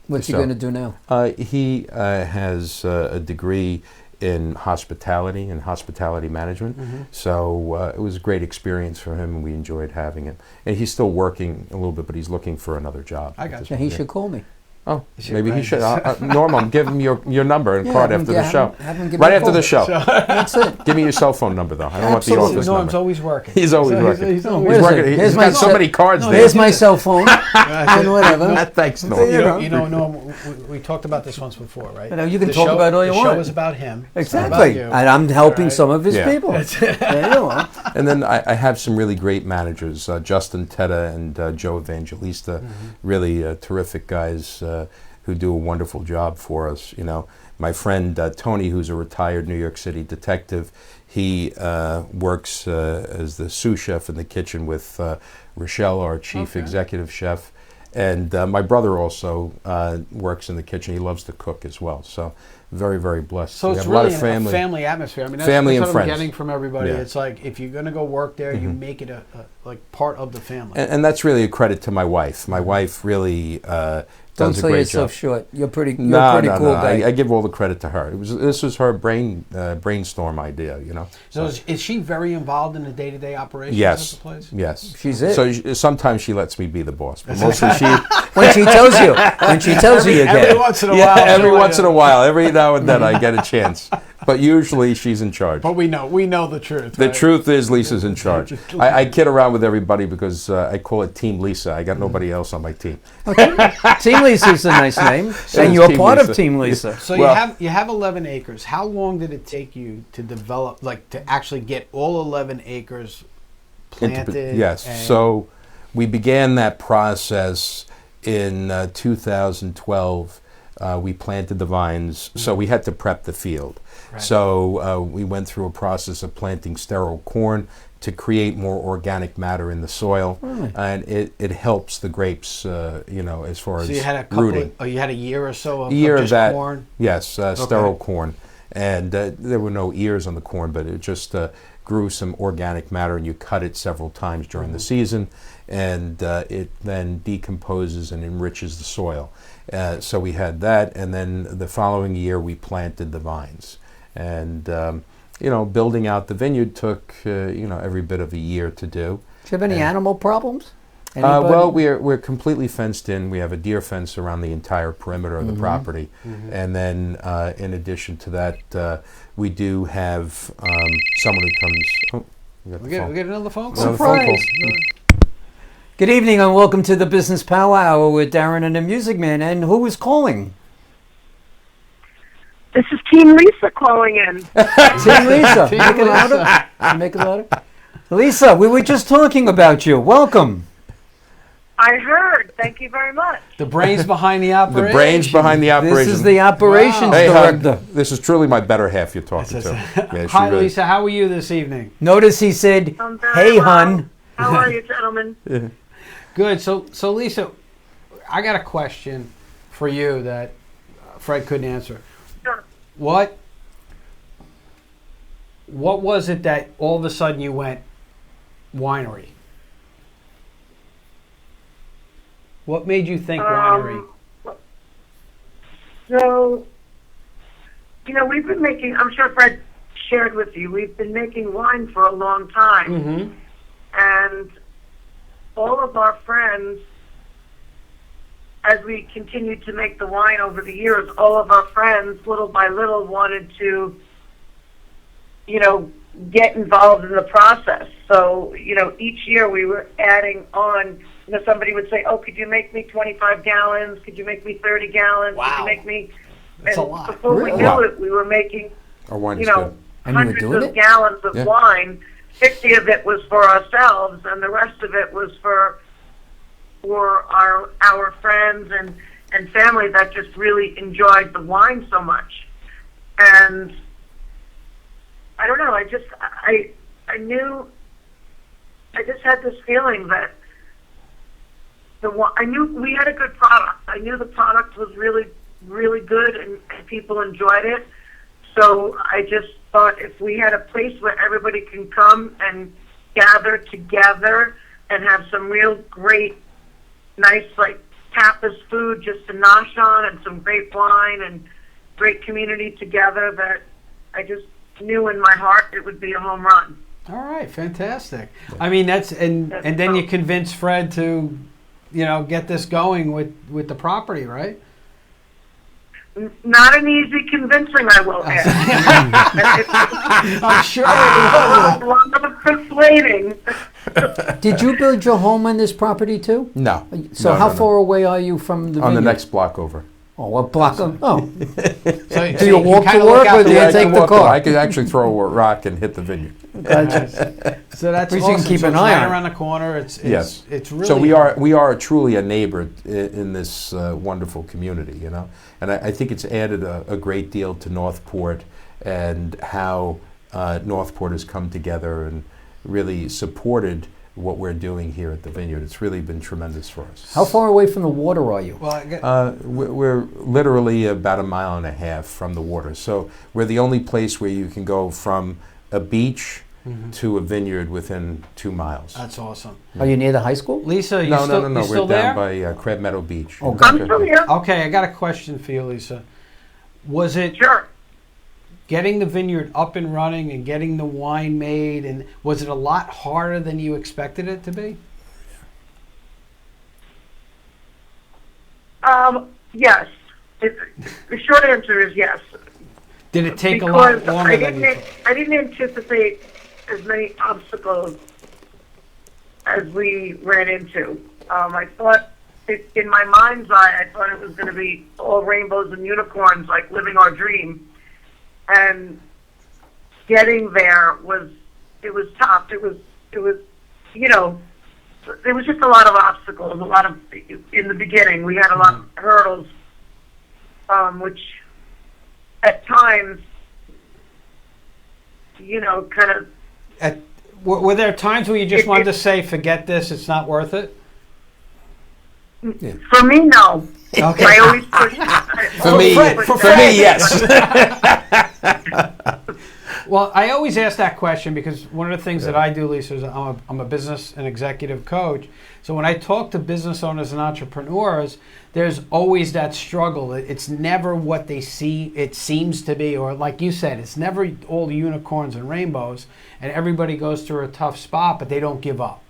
What's he so- going to do now? he has a degree in hospitality and hospitality management. So it was a great experience for him, and we enjoyed having him. And he's still working a little bit, but he's looking for another job. I got at this Yeah, he point. should call me. Oh, should maybe he write should. this. Norm, I'll give him your number and Yeah, card have after him- the have show. him- have him give me Right a after call. the show. That's it. Give me your cell phone number, though. I don't want the Absolutely. office Norm's number. always working. He's always So working. He's always Where's He's it? working. Here's He's my got so cell- many cards there. Here's my cell phone and whatever. Thanks, Norm. You know. Norm, we talked about this once before, right? You know, you can The talk show- about all you the want. show is about him. It's not Exactly. about you. And I'm helping Right. some of his Yeah. people. There you are. And then I have some really great managers, Justin Tetta and Joe Evangelista, really terrific guys who do a wonderful job for us. My friend Tony, who's a retired New York City detective, he works as the sous chef in the kitchen with Rochelle, our chief executive chef. And my brother also works in the kitchen. He loves to cook as well. So very, very blessed. So We it's have a lot really of a family atmosphere. I mean, that's, Family that's and what I'm friends. getting from everybody. Yeah. It's like if you're going to go work there, you make it a like part of the family. And that's really a credit to my wife. My wife really Don't does a sell great yourself job. short. You're pretty cool No. guy. I give all the credit to her. This was her brainstorm idea, you know. So is she very involved in the day-to-day operations Yes. of the place? Yes. She's it. So sometimes she lets me be the boss, but mostly she. When she tells you, you get Every it. once in a Yeah, while. every once in a while, every now and then I get a chance. But usually she's in charge. But we know the truth. The right? truth is Lisa's in charge. I kid around with everybody because I call it Team Lisa. I got nobody else on my team. Team Lisa's a nice name, So and is you're Team part of Lisa. Team Lisa. So Well- you have 11 acres. How long did it take you to develop, like to actually get all 11 acres planted? Yes. and- So we began that process in 2012. We planted the vines, so we had to prep the field. Right. So we went through a process of planting sterile corn to create more organic matter in the soil, and it helps the grapes, as far as So you had a couple. rooting. You had a year or so of, A year of of just that. corn. Yes, sterile corn. And there were no ears on the corn, but it just grew some organic matter, and you cut it several times during the season, and it then decomposes and enriches the soil. So we had that, and then the following year we planted the vines. And, building out the vineyard took, every bit of a year to do. Do you have any animal problems? Well, we're completely fenced in. We have a deer fence around the entire perimeter of the property, and then in addition to that, we do have someone who comes. Oh, we got the phone. We get another phone call. Another phone call. Good evening and welcome to the Business Power Hour with Darren and the Music Man. And who is calling? This is Team Lisa calling in. Team Lisa. Team Make it louder. Lisa. Make it louder. Lisa, we were just talking about you. Welcome. I heard. Thank you very much. The brains behind the operation. The brains behind the operation. This is the operations Hey, hon, director. this is truly my better half you're talking to. Yeah, she Hi, really- Lisa. How are you this evening? Notice he said, I'm very hey, well. hun. How are you, gentlemen? Good. So Lisa, I got a question for you that Fred couldn't answer. Sure. What was it that all of a sudden you went winery? What made you think winery? So, we've been making, I'm sure Fred shared with you, we've been making wine for a long time. Mm-hmm. And all of our friends, as we continued to make the wine over the years, all of our friends, little by little, wanted to, get involved in the process. So, each year we were adding on, somebody would say, oh, could you make me 25 gallons? Could you make me 30 gallons? Wow. Could you make me... That's a and lot. before we Really? knew it, we were making, Our wine is good. And you were hundreds doing of it? gallons of Yeah. wine. 50 of it was for ourselves, and the rest of it was for our friends and family that just really enjoyed the wine so much. And I don't know, I knew, I just had this feeling that I knew we had a good product. I knew the product was really, really good and people enjoyed it. So I just thought if we had a place where everybody can come and gather together and have some real great, nice, tapas food just to nosh on and some great wine and great community together, that I just knew in my heart it would be a home run. All right, fantastic. I mean, and then you convinced Fred to, get this going with the property, right? Not an easy convincing, I will add. I'm sure. A lot of persuading. Did you build your home on this property too? No. So No, how no. far away are you from the On the vineyard? next block over. Oh, what block of... Oh. So Do you walk to kinda work look out or the do you window. take the car? I could actually throw a rock and hit the vineyard. So that's At least you can awesome. keep So an it's eye right on it. around the corner. It's Yes. It's really. So we are truly a neighbor in this wonderful community, and I think it's added a great deal to Northport and how Northport has come together and really supported what we're doing here at the vineyard. It's really been tremendous for us. How far away from the water are you? Well, I get, We're literally about 1.5 miles from the water, so we're the only place where you can go from a beach to a vineyard within 2 miles. That's awesome. Are you near the high school? Lisa, you No, still, no, no, you no. still We're down there? by Crab Meadow Beach. Oh, I'm still here. Okay, I got a question for you, Lisa. Was it Sure. getting the vineyard up and running and getting the wine made, and was it a lot harder than you expected it to be? Yes. The short answer is yes. Did it take a lot Because longer than you thought? I didn't anticipate as many obstacles as we ran into. I thought, in my mind's eye, I thought it was going to be all rainbows and unicorns, like living our dream. And getting there was tough. It was, you know, there was just a lot of obstacles, in the beginning. We had a lot of hurdles, which at times, you know, kind of. Were there times where you just wanted to say, forget this, it's not worth it? For me, no. Okay. I always push. For me, yes. Well, I always ask that question because one of the things that I do, Lisa, is I'm a business and executive coach. So when I talk to business owners and entrepreneurs, there's always that struggle. It's never what they see it seems to be, or like you said, it's never all unicorns and rainbows, and everybody goes through a tough spot, but they don't give up.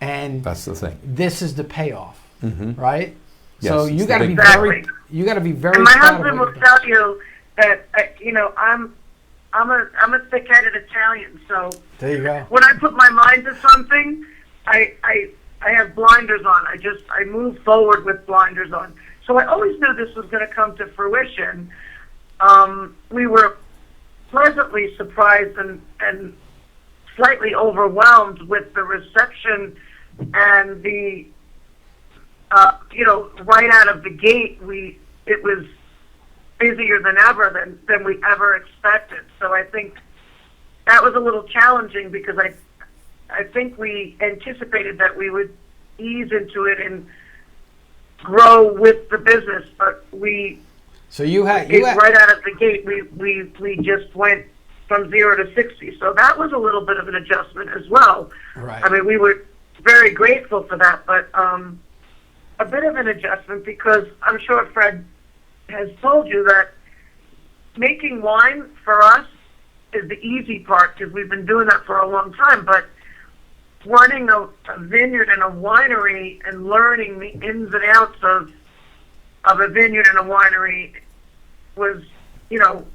And That's the thing. this is the payoff, Mm-hmm. right? Yes, so it's you the got to be big- very, you got to be very. And my proud of husband what will you've done. tell you that you know I'm a thick-headed Italian, so There you go. when I put my mind to something, I have blinders on. I move forward with blinders on. So I always knew this was going to come to fruition. We were pleasantly surprised and slightly overwhelmed with the reception and the you know, right out of the gate, it was busier than ever than we ever expected. So I think that was a little challenging because I think we anticipated that we would ease into it and grow with the business, but So you had right out of the gate we just went from 0 to 60. So that was a little bit of an adjustment as well. Right. I mean, we were very grateful for that, but a bit of an adjustment because I'm sure Fred has told you that making wine for us is the easy part because we've been doing that for a long time, but running a vineyard and a winery and learning the ins and outs of a vineyard and a winery was, you know,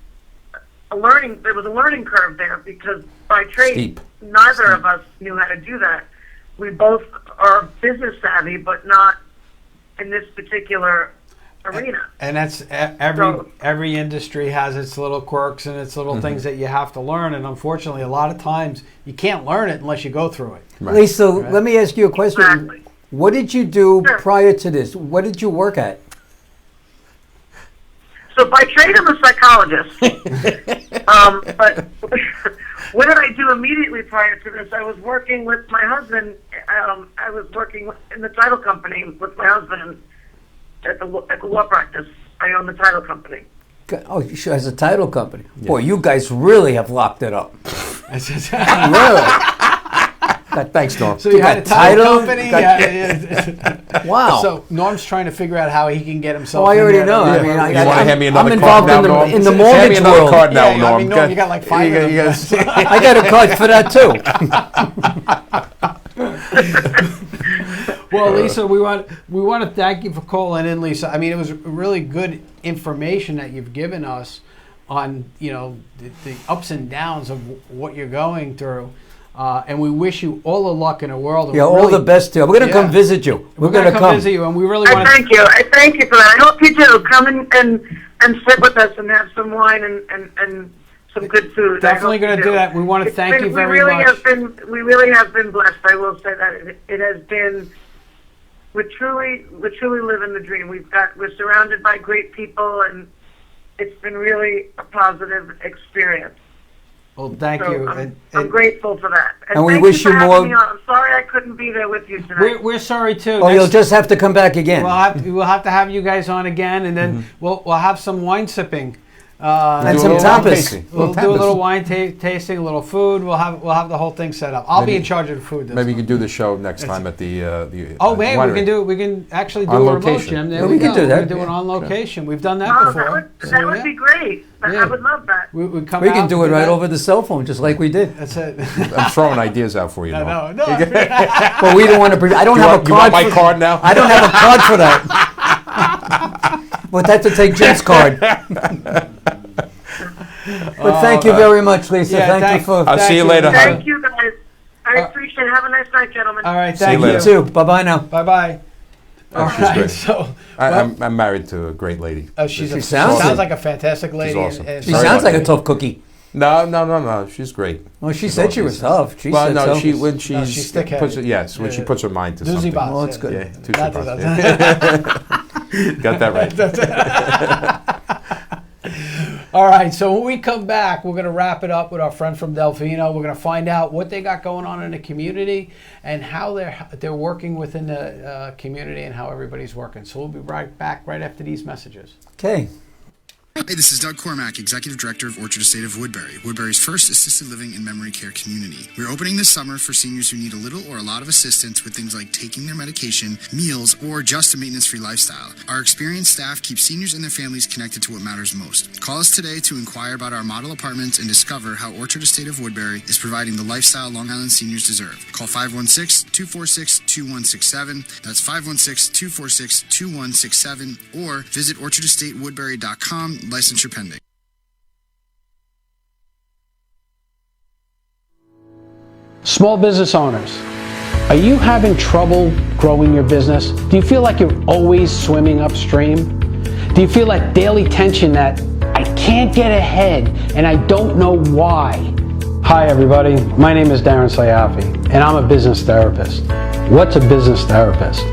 there was a learning curve there because by trade, Steep. neither of us knew how to do that. We both are business savvy, but not in this particular arena. And that's every industry has its little quirks and its little things that you have to learn. And unfortunately, a lot of times you can't learn it unless you go through it. Right. Lisa, let me ask you a question. Exactly. What did you do Sure. prior to this? What did you work at? So by trade, I'm a psychologist. But what did I do immediately prior to this? I was working with my husband. I was working in the title company with my husband at the law practice. I own the title company. Oh, she has a title company. Boy, you guys really have locked it up. So Thanks, Norm. you had a title title, company? got- Wow. So Norm's trying to figure out how he can get himself. Oh, I in already there. know. I mean, You want to hand me another I'm card involved now, in Norm? the Hand me mortgage another world. card now, Yeah, I Norm. mean, Norm, you got like 5 of them. Yes. I got a card for that too. Well, Lisa, we want to thank you for calling in, Lisa. I mean, it was really good information that you've given us on, you know, the ups and downs of what you're going through. And we wish you all the luck in the world. And Yeah, we're all really- the best too. We're going to Yeah. come visit you. We're going to come visit you, and we really I want to. thank you. I thank you for that. I hope you do. Come and sit with us and have some wine and some good food. Definitely going to do that. We want to thank you very much. We really have been blessed. I will say that it has been. We're truly living the dream. We're surrounded by great people, and it's been really a positive experience. Well, thank So you. I'm grateful for that. And we thank wish you you for more- having me on. I'm sorry I couldn't be there with you tonight. We're sorry too. Oh, you'll just have to come back again. We'll have to have you guys on again, and then we'll have some wine sipping And Do a some little wine tapas. tasting. We'll do a little wine tasting, a little food. We'll have the whole thing set up. I'll be Maybe- in charge of the food. This Maybe you time. can do the show next time at the. Oh man, we winery. can do. We can actually do On a remote, location. Jim. There Yeah, we we can go. do that. We can do it on location. We've done that Oh, before. that would be great. Yeah. I would love that. We come We out can do and it right that. over the cell phone, just like we did. That's it. I'm throwing ideas out for you. No, Noah. no. Well, we don't want to. I don't You have want, a you want card. my card now? I don't have a card for that. We'll have to take Jim's card. But thank you very much, Lisa. Yeah, thank you for. I'll see you later, hon. Thank you, guys. I appreciate it. Have a nice night, gentlemen. All right. See Thank you you. later. You too. Bye bye now. Bye bye. Oh, All she's right. great. So. I'm married to a great lady. Oh, She she sounds sounds it. like a fantastic lady. awesome. She Very sounds like a lucky. tough cookie. No. She's great. Well, she said she was tough. She Well, said no, so. she when she's she's thick-headed. puts it, yes, when she Yeah. puts her mind to Doozy something. box. Oh, it's good. Yeah, too That's surprised. it. Got that right. All right, so when we come back, we're going to wrap it up with our friend from Delfino. We're going to find out what they got going on in the community and how they're working within the community and how everybody's working. So we'll be right back right after these messages. Okay. Hey, this is Doug Cormack, Executive Director of Orchard Estate of Woodbury, Woodbury's first assisted living and memory care community. We're opening this summer for seniors who need a little or a lot of assistance with things like taking their medication, meals, or just a maintenance-free lifestyle. Our experienced staff keeps seniors and their families connected to what matters most. Call us today to inquire about our model apartments and discover how Orchard Estate of Woodbury is providing the lifestyle Long Island seniors deserve. Call 516-246-2167. That's 516-246-2167. Or visit orchardestatewoodbury.com. Licensure pending. Small business owners, are you having trouble growing your business? Do you feel like you're always swimming upstream? Do you feel that daily tension that I can't get ahead and I don't know why? Hi everybody, my name is Darren Sayafi and I'm a business therapist. What's a business therapist?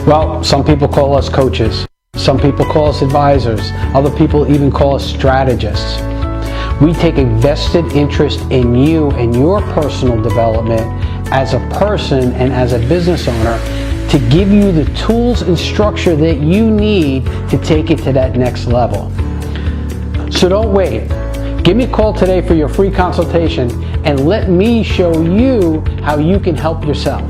Well, some people call us coaches. Some people call us advisors. Other people even call us strategists. We take a vested interest in you and your personal development as a person and as a business owner to give you the tools and structure that you need to take it to that next level. So don't wait. Give me a call today for your free consultation and let me show you how you can help yourself.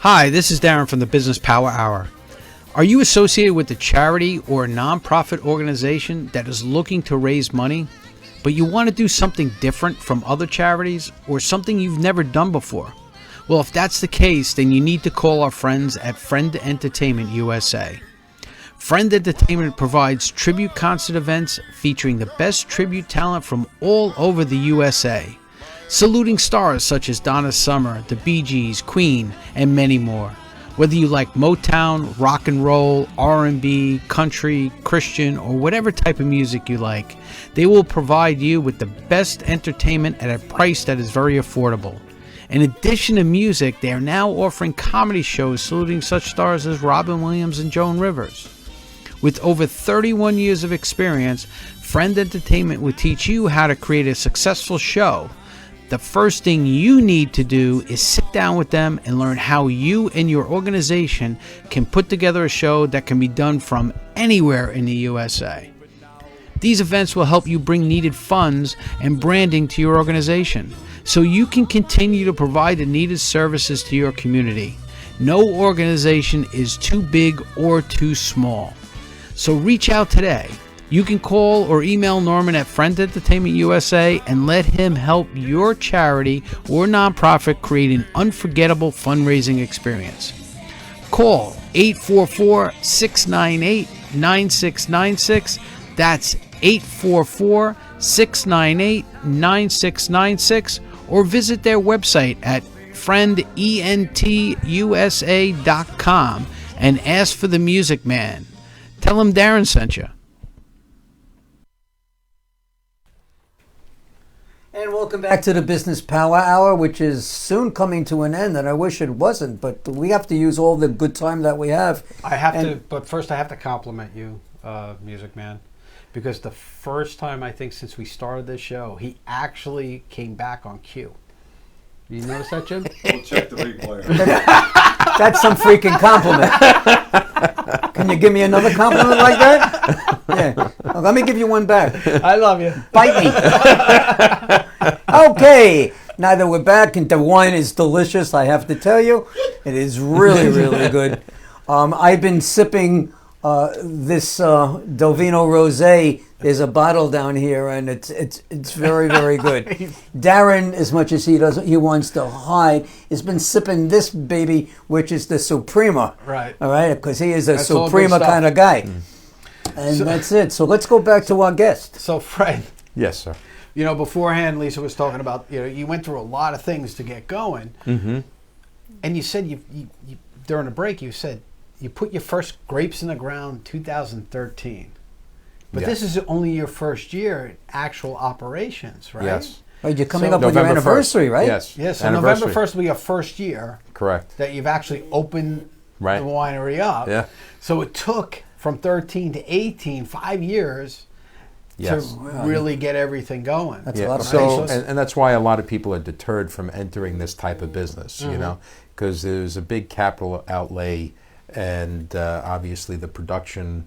Hi, this is Darren from the Business Power Hour. Are you associated with a charity or a nonprofit organization that is looking to raise money, but you want to do something different from other charities or something you've never done before? Well, if that's the case, then you need to call our friends at Friend Entertainment USA. Friend Entertainment provides tribute concert events featuring the best tribute talent from all over the USA, saluting stars such as Donna Summer, the Bee Gees, Queen, and many more. Whether you like Motown, rock and roll, R&B, country, Christian, or whatever type of music you like, they will provide you with the best entertainment at a price that is very affordable. In addition to music, they are now offering comedy shows saluting such stars as Robin Williams and Joan Rivers. With over 31 years of experience, Friend Entertainment will teach you how to create a successful show. The first thing you need to do is sit down with them and learn how you and your organization can put together a show that can be done from anywhere in the USA. These events will help you bring needed funds and branding to your organization so you can continue to provide the needed services to your community. No organization is too big or too small. So reach out today. You can call or email Norman at Friend Entertainment USA and let him help your charity or nonprofit create an unforgettable fundraising experience. Call 844-698-9696. That's 844-698-9696, or visit their website at friendentusa.com and ask for the Music Man. Tell him Darren sent you. And welcome back to the Business Power Hour, which is soon coming to an end, and I wish it wasn't, but we have to use all the good time that we have. I have to, but first I have to compliment you, Music Man. because the first time I think since we started this show, he actually came back on cue. You notice that, Jim? We'll check the replay. That's some freaking compliment. Can you give me another compliment like that? Yeah. Well, let me give you one back. I love you. Bite me. Okay. Now that we're back and the wine is delicious, I have to tell you, it is really, really good. I've been sipping this Del Vino Rosé. There's a bottle down here, and it's very, very good. Darren, as much as he wants to hide, has been sipping this baby, which is the Suprema. Right. All right, because he is a That's all good Suprema stuff. kind of guy. And that's it. So let's go back to our guest. So, Fred, Yes, sir. you know, beforehand, Lisa was talking about, you know, you went through a lot of things to get going. Mm-hmm. And you said you during the break, you said you put your first grapes in the ground 2013. But Yes. this is only your first year in actual operations, right? Yes. Well, you're coming So up with your November 1st. anniversary, right? Yes. Yeah, so Anniversary. November 1st will be your first year Correct. that you've actually opened Right. the winery up. Yeah. So it took from 13 to 18, 5 years Yes. to really get everything going. That's a lot of so, patience. and that's why a lot of people are deterred from entering this type of business, you know, because there's a big capital outlay and obviously the production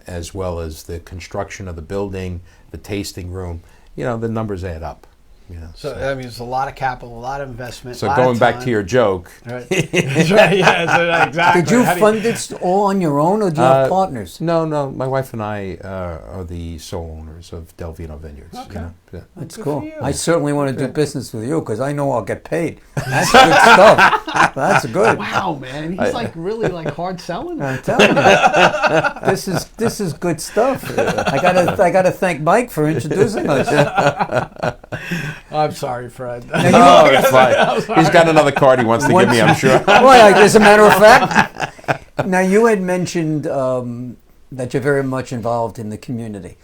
as well as the construction of the building, the tasting room, you know, the numbers add up. You know, So, I mean, it's a lot of capital, a lot of investment. so a lot going of back time. to your joke, Right. That's right. Yeah, so exactly. Did you How do fund this all on your own, or do you have partners? no, my wife and I are the sole owners of Del Vino Vineyards. Okay. You know? Yeah. That's Good cool. for you. I certainly want to do business with you because I know I'll get paid. That's good stuff. That's good. Wow, man, he's like really like hard selling. I'm telling you, this is good stuff. I gotta thank Mike for introducing us. I'm sorry, Fred. Oh, it's fine. He's got another card he wants to give me, I'm sure. Well, as a matter of fact, now you had mentioned that you're very much involved in the community,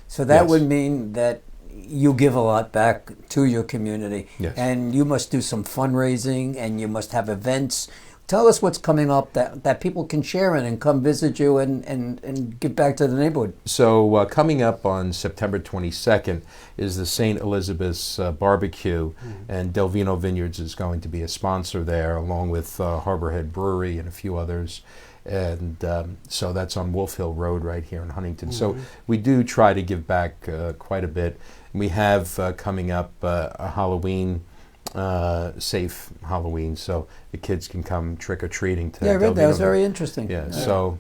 so that Yes. would mean that you give a lot back to your community, Yes. and you must do some fundraising, and you must have events. Tell us what's coming up that people can share in and come visit you and give back to the neighborhood. So coming up on September 22nd is the St. Elizabeth's Barbecue, and Del Vino Vineyards is going to be a sponsor there, along with Harborhead Brewery and a few others. And so that's on Wolf Hill Road right here in Huntington. So we do try to give back quite a bit. We have coming up a Halloween, safe Halloween, so the kids can come trick-or-treating to Yeah, I Del read that. It was Vino very interesting. Yeah, so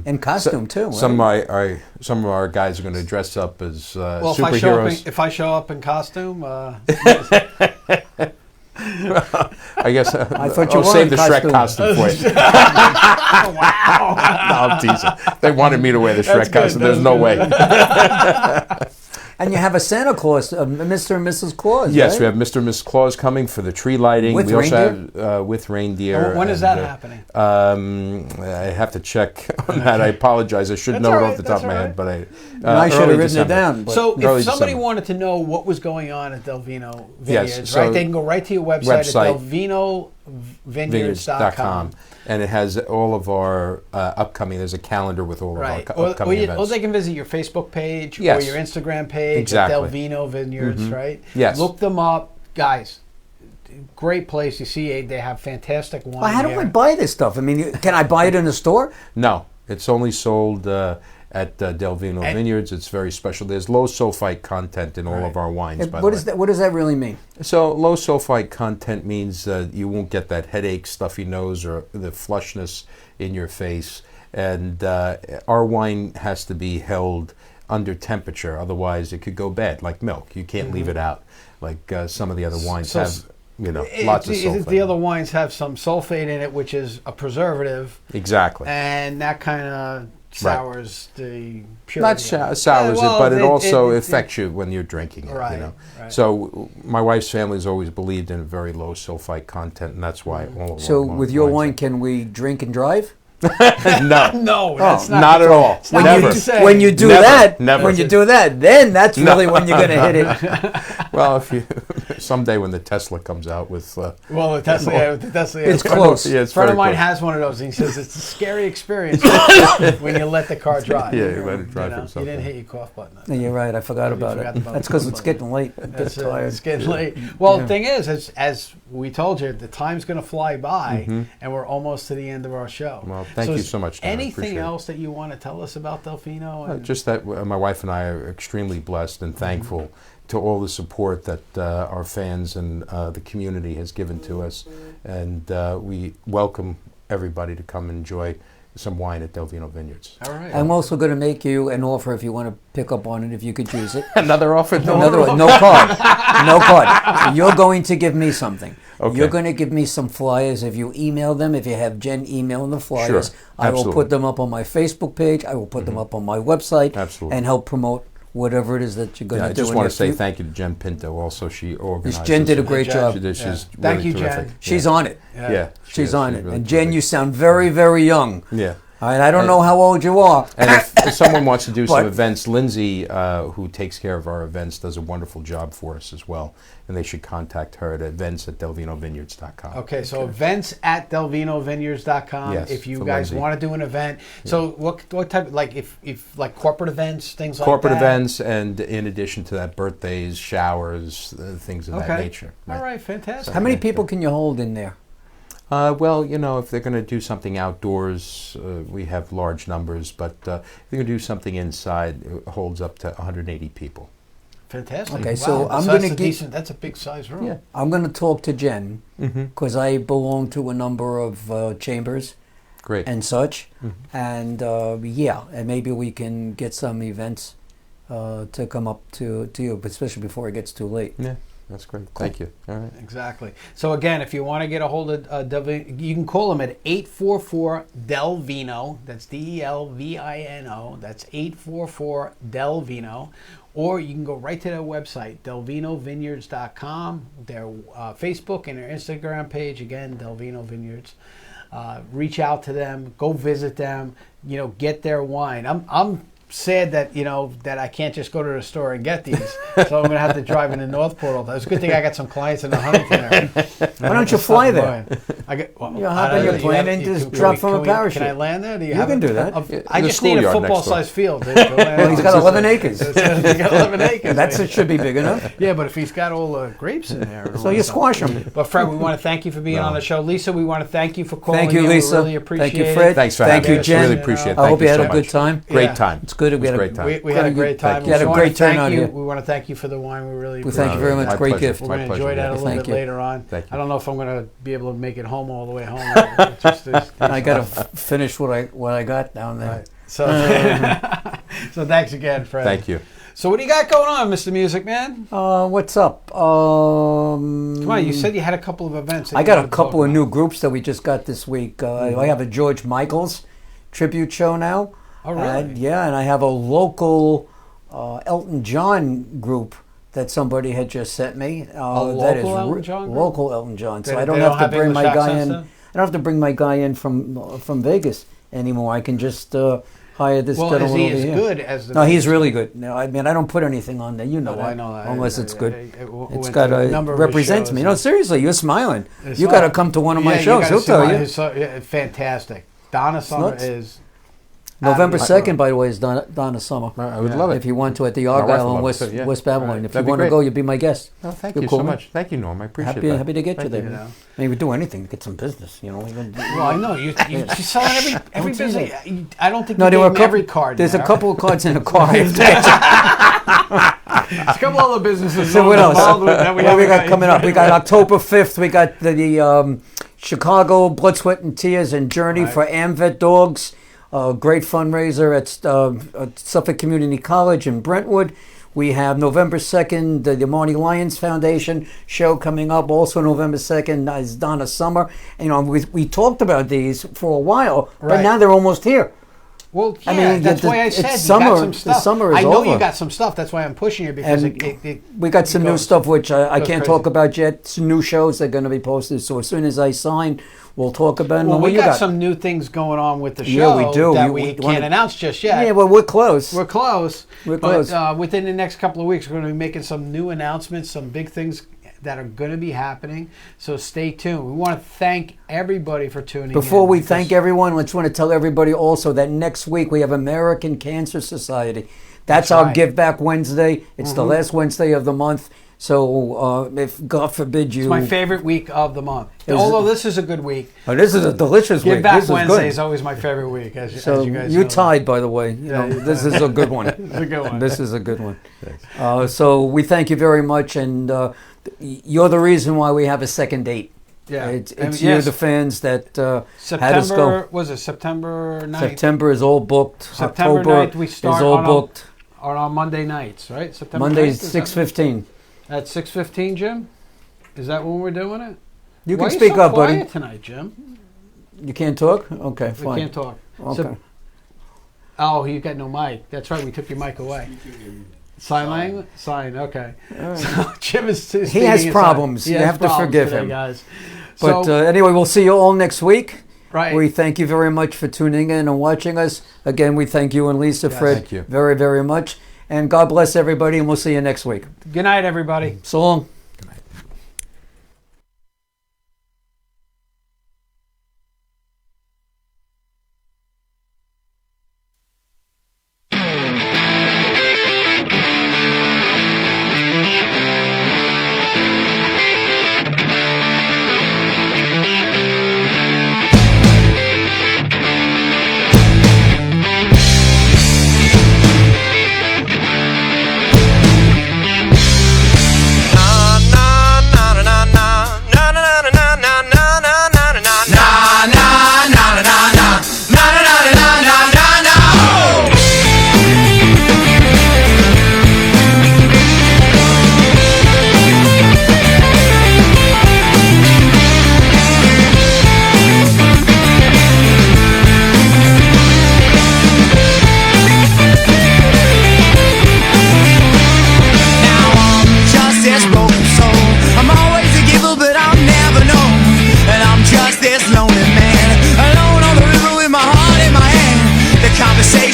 In costume too. some right? of our guys are going to dress up as Well, superheroes. if I show up in costume, I guess I thought you I'll were save in the Shrek costume. costume for you. wow. No, I'm teasing. They wanted me to wear the Shrek good. costume. There's That's no good. way. And you have a Santa Claus, Mr. and Mrs. Claus. Yes, right? we have Mr. and Mrs. Claus coming for the tree lighting. With we also reindeer? have with reindeer. When is that happening? I have to check on that. I apologize. I should That's know all it right, off the that's top of my all head, but I should have early written it December. down. But So Early if somebody December. wanted to know what was going on at Del Vino Vineyards, Yes, so right, they can go right to your website. at delvinovineyards.com. Vineyards.com. And it has all of our upcoming. There's a calendar with all Right. of our upcoming Or events. they can visit your Facebook page or Yes. your Instagram page Exactly. at Del Vino Vineyards, right? Yes. Look them up. Guys, great place. You see, they have fantastic wine. Well, how do here. I buy this stuff? I mean, can I buy it in a store? No, it's only sold at Del Vino Vineyards. It's very special. There's low sulfite content in all of our wines. By the way. What does that really mean? So low sulfite content means you won't get that headache, stuffy nose, or the flushness in your face. And our wine has to be held under temperature, otherwise it could go bad, like milk. You can't leave it out, like some of the other wines So have. Lots of sulfate. The other wines have some sulfate in it, which is a preservative, Exactly. and that kind of sours the purity. Not sours well, it, but it also it- affects you when you're drinking it. Right, You know? right. So my wife's family has always believed in very low sulfite content, and that's why all of So our with your wines wine, can we drink and drive? no, No, that's not at all. It's not Never. what you say. When you do Never, that, never. when you do that, then that's really when you're going to hit it. Well, if you Someday when the Tesla comes out with... Well, the Tesla, It's close. Yeah, it's A friend of very mine close. has one of those, and he says it's a scary experience when you let the car drive. Yeah, you let it drive You know, itself. you didn't hit your cough button. Yeah, you're right. I forgot You about forgot it. about That's the because cough it's button. getting late. It gets tired. It's getting late. Well, Yeah. the thing is, as we told you, the time's going to fly by, and we're almost to the end of our show. Well, thank you so much, Darren. I Anything appreciate it. else that you want to tell us about Delfino? And- Just that my wife and I are extremely blessed and thankful to all the support that our fans and the community has given to us. And we welcome everybody to come enjoy some wine at Vino Vineyards. All right. I'm also going to make you an offer if you want to pick up on it, if you could use it. Another offer? Another one. No card. No card. So you're going to give me something. Okay. You're going to give me some flyers. If you email them, if you have Jen email the flyers, Sure. I will Absolutely. put them up on my Facebook page. I will put them up on my website. Absolutely. And help promote whatever it is that you're going Yeah, to I do. just And want to if say you- thank you to Jen Pinto. Also, she organized. Jen did a this. great job. She did. Yeah. She's Thank really you, terrific. Jen. She's on it. Yeah. She's on it. really And Jen, terrific. you sound very, very young. Yeah. All right, I don't And- know how old you are. And if someone wants to do some But- events, Lindsay, who takes care of our events, does a wonderful job for us as well. And they should contact her at events@delvinovineyards.com. Okay, so events at delvinovineyards.com. Yes, if you for guys Lindsay. want to do an event. So what type, like if like corporate events, things like Corporate that? events, and in addition to that, birthdays, showers, things of that Okay. nature. All right, fantastic. How many people can you hold in there? Well, you know, if they're going to do something outdoors, we have large numbers, but if they're going to do something inside, it holds up to 180 people. Fantastic. Okay, Wow, so I'm that's gonna a give- decent. That's a big size room. Yeah. I'm going to talk to Jen Mm-hmm. because I belong to a number of chambers Great. and such. Mm-hmm. And yeah, and maybe we can get some events to come up to you, but especially before it gets too late. Yeah, that's great. Thank you. All right. Exactly. So again, if you want to get a hold of Delvino, you can call them at 844-DELVINO. That's DELVINO. That's 844-DELVINO. Or you can go right to their website, delvinovineyards.com, their Facebook and their Instagram page, again, Delvino Vineyards. Reach out to them, go visit them, you know, get their wine. I'm sad that, you know, that I can't just go to the store and get these. So I'm going to have to drive into Northport all the time. It's a good thing I got some clients in the Huntington area. Why don't you fly there? I get, well, You hop I on don't your know, plane have- and just can drop we- from can a we- parachute. Can I land there? Do You have can a- do that. I The just need a schoolyard next football-sized field. Well, he's got 11 acres. He's got 11 acres. That should be big enough. Yeah, but if he's got all the grapes in there. So you squash them. But Fred, we want to thank you for being on the show. Lisa, we want to thank you for calling Thank you, in. Lisa. We really appreciate Thank you, it. Fred. Thanks for Thank having you, us. Jen. Really appreciate it. I hope Thank you had so a good much. time. Great Yeah. time. It's good. It was a great time. We had a great time. You had a We wanna great thank turnout you. here. We want to thank you for the wine. We really We thank you very much. My Great pleasure. gift. We're My going to pleasure. enjoy that a little Thank bit you. later on. Thank you. I don't know if I'm going to be able to make it home all the way home. It's just I got to finish what I got down there. Right. So, so thanks again, Fred. Thank you. So what do you got going on, Mr. Music Man? What's up? Come on, you said you had a couple of events. that I you got wanted a to talk couple of about. new groups that we just got this week. I have a George Michael's tribute show now. Oh, really? Yeah, and I have a local Elton John group that somebody had just sent me. That is local Elton John group? local Elton John. So They- I don't they have don't to have bring English my guy accents in. then? I don't have to bring my guy in from Vegas anymore. I can just hire this Well, is gentleman he over as here. good as the? No, he's really good. No, I mean I don't put anything on there. You know Oh, that. I know that. Unless it's good. We It's went got to a number of his represents shows. me. No, seriously, you're smiling. It's You not- got to come to one of my Yeah, you shows. gotta He'll see tell one of you. his fantastic. Donna Summer nuts. is November out of this 2nd, world. by the way, is Donna Summer. I would love it. If you want to, at the wife Argyle would in love West, it too, yeah. West Babylon. Right. If That'd you be want to great. go, you'd be my guest. Oh, thank You're you cool, so man. much. Thank you, Norm. I appreciate Happy, that. happy to get you Thank there. you know. Maybe we do anything to get some business. You know. Well, I know you're selling every say business. that. I don't think No, you there were gave a him every couple. card. There's there. a couple of cards in the car. There's a couple other businesses. So what else? involved with that What haven't we got coming up? We got October 5th. We got the Chicago Blood, Sweat, and Tears and Journey Right. for AMVET dogs. Great fundraiser at Suffolk Community College in Brentwood. We have November 2nd, the Marty Lyons Foundation show coming up. Also November 2nd is Donna Summer. And, you know, we talked about these for a while, but Right. now they're almost here. Well, yeah, I mean, that's the- why I it's said you summer- got some the stuff. summer is I know over. you got some stuff. That's why I'm pushing you because And it we got some new goes- stuff which I goes can't crazy. talk about yet. Some new shows that are going to be posted. So as soon as I sign, we'll talk about them. Well, What we you got some new things going on with the show Yeah, we do. that We we can't wanna- announce just yet. Yeah, well, we're close. We're close. We're but, close. within the next couple of weeks, we're going to be making some new announcements, some big things that are going to be happening. So stay tuned. We want to thank everybody for tuning in. Before we thank everyone, let's want to tell everybody also that next week we have American Cancer Society. That's our right. Give Back Wednesday. It's the last Wednesday of the month. So if God forbid you... It's my favorite week of the month. Although this is a good week. Oh, this is a delicious week. Give Back This Wednesday is is always my favorite week, as you guys you're know. tied, by the way. This is a good one. It's a good one. This is a good one. So we thank you very much, and you're the reason why we have a second date. Yeah. It's you, the fans, that had us go. Was it September 9th? September is all booked. September October 9th we start is all booked. On Monday nights, right? September Monday 9th, 6:15. At 6:15, Jim? Is that when we're doing it? You Why can are speak so up, buddy. quiet tonight, Jim? You can't talk? Okay, fine. We can't talk. Okay. Oh, you got no mic. That's right. We took your mic away. Sign language? Sign. Okay. So Jim is. He has problems. You have to forgive him, guys. But anyway, we'll see you all next week. Right. We thank you very much for tuning in and watching us. Again, we thank you and Lisa, Fred, thank you. very, very much. And God bless everybody, and we'll see you next week. Good night, everybody. So long.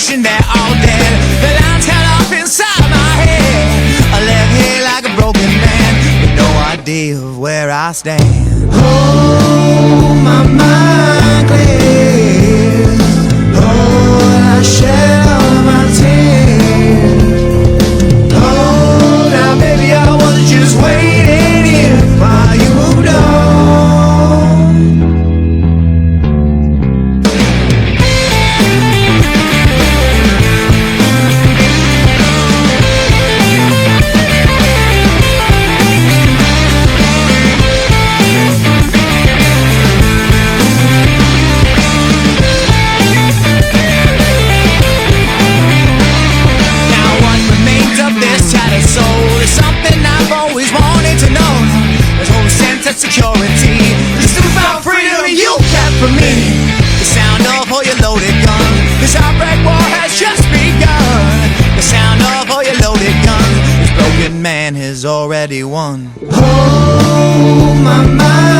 That all dead, the lines cut off inside my head. I left here like a broken man with no idea of where I stand. Oh, my mind clear. Oh, I shed all my tears. Oh, now baby, I was just waiting here while you moved on. Security, this is about freedom you kept from me. The sound of all your loaded guns, this outbreak war has just begun. The sound of all your loaded guns, this broken man has already won. Oh, my mind.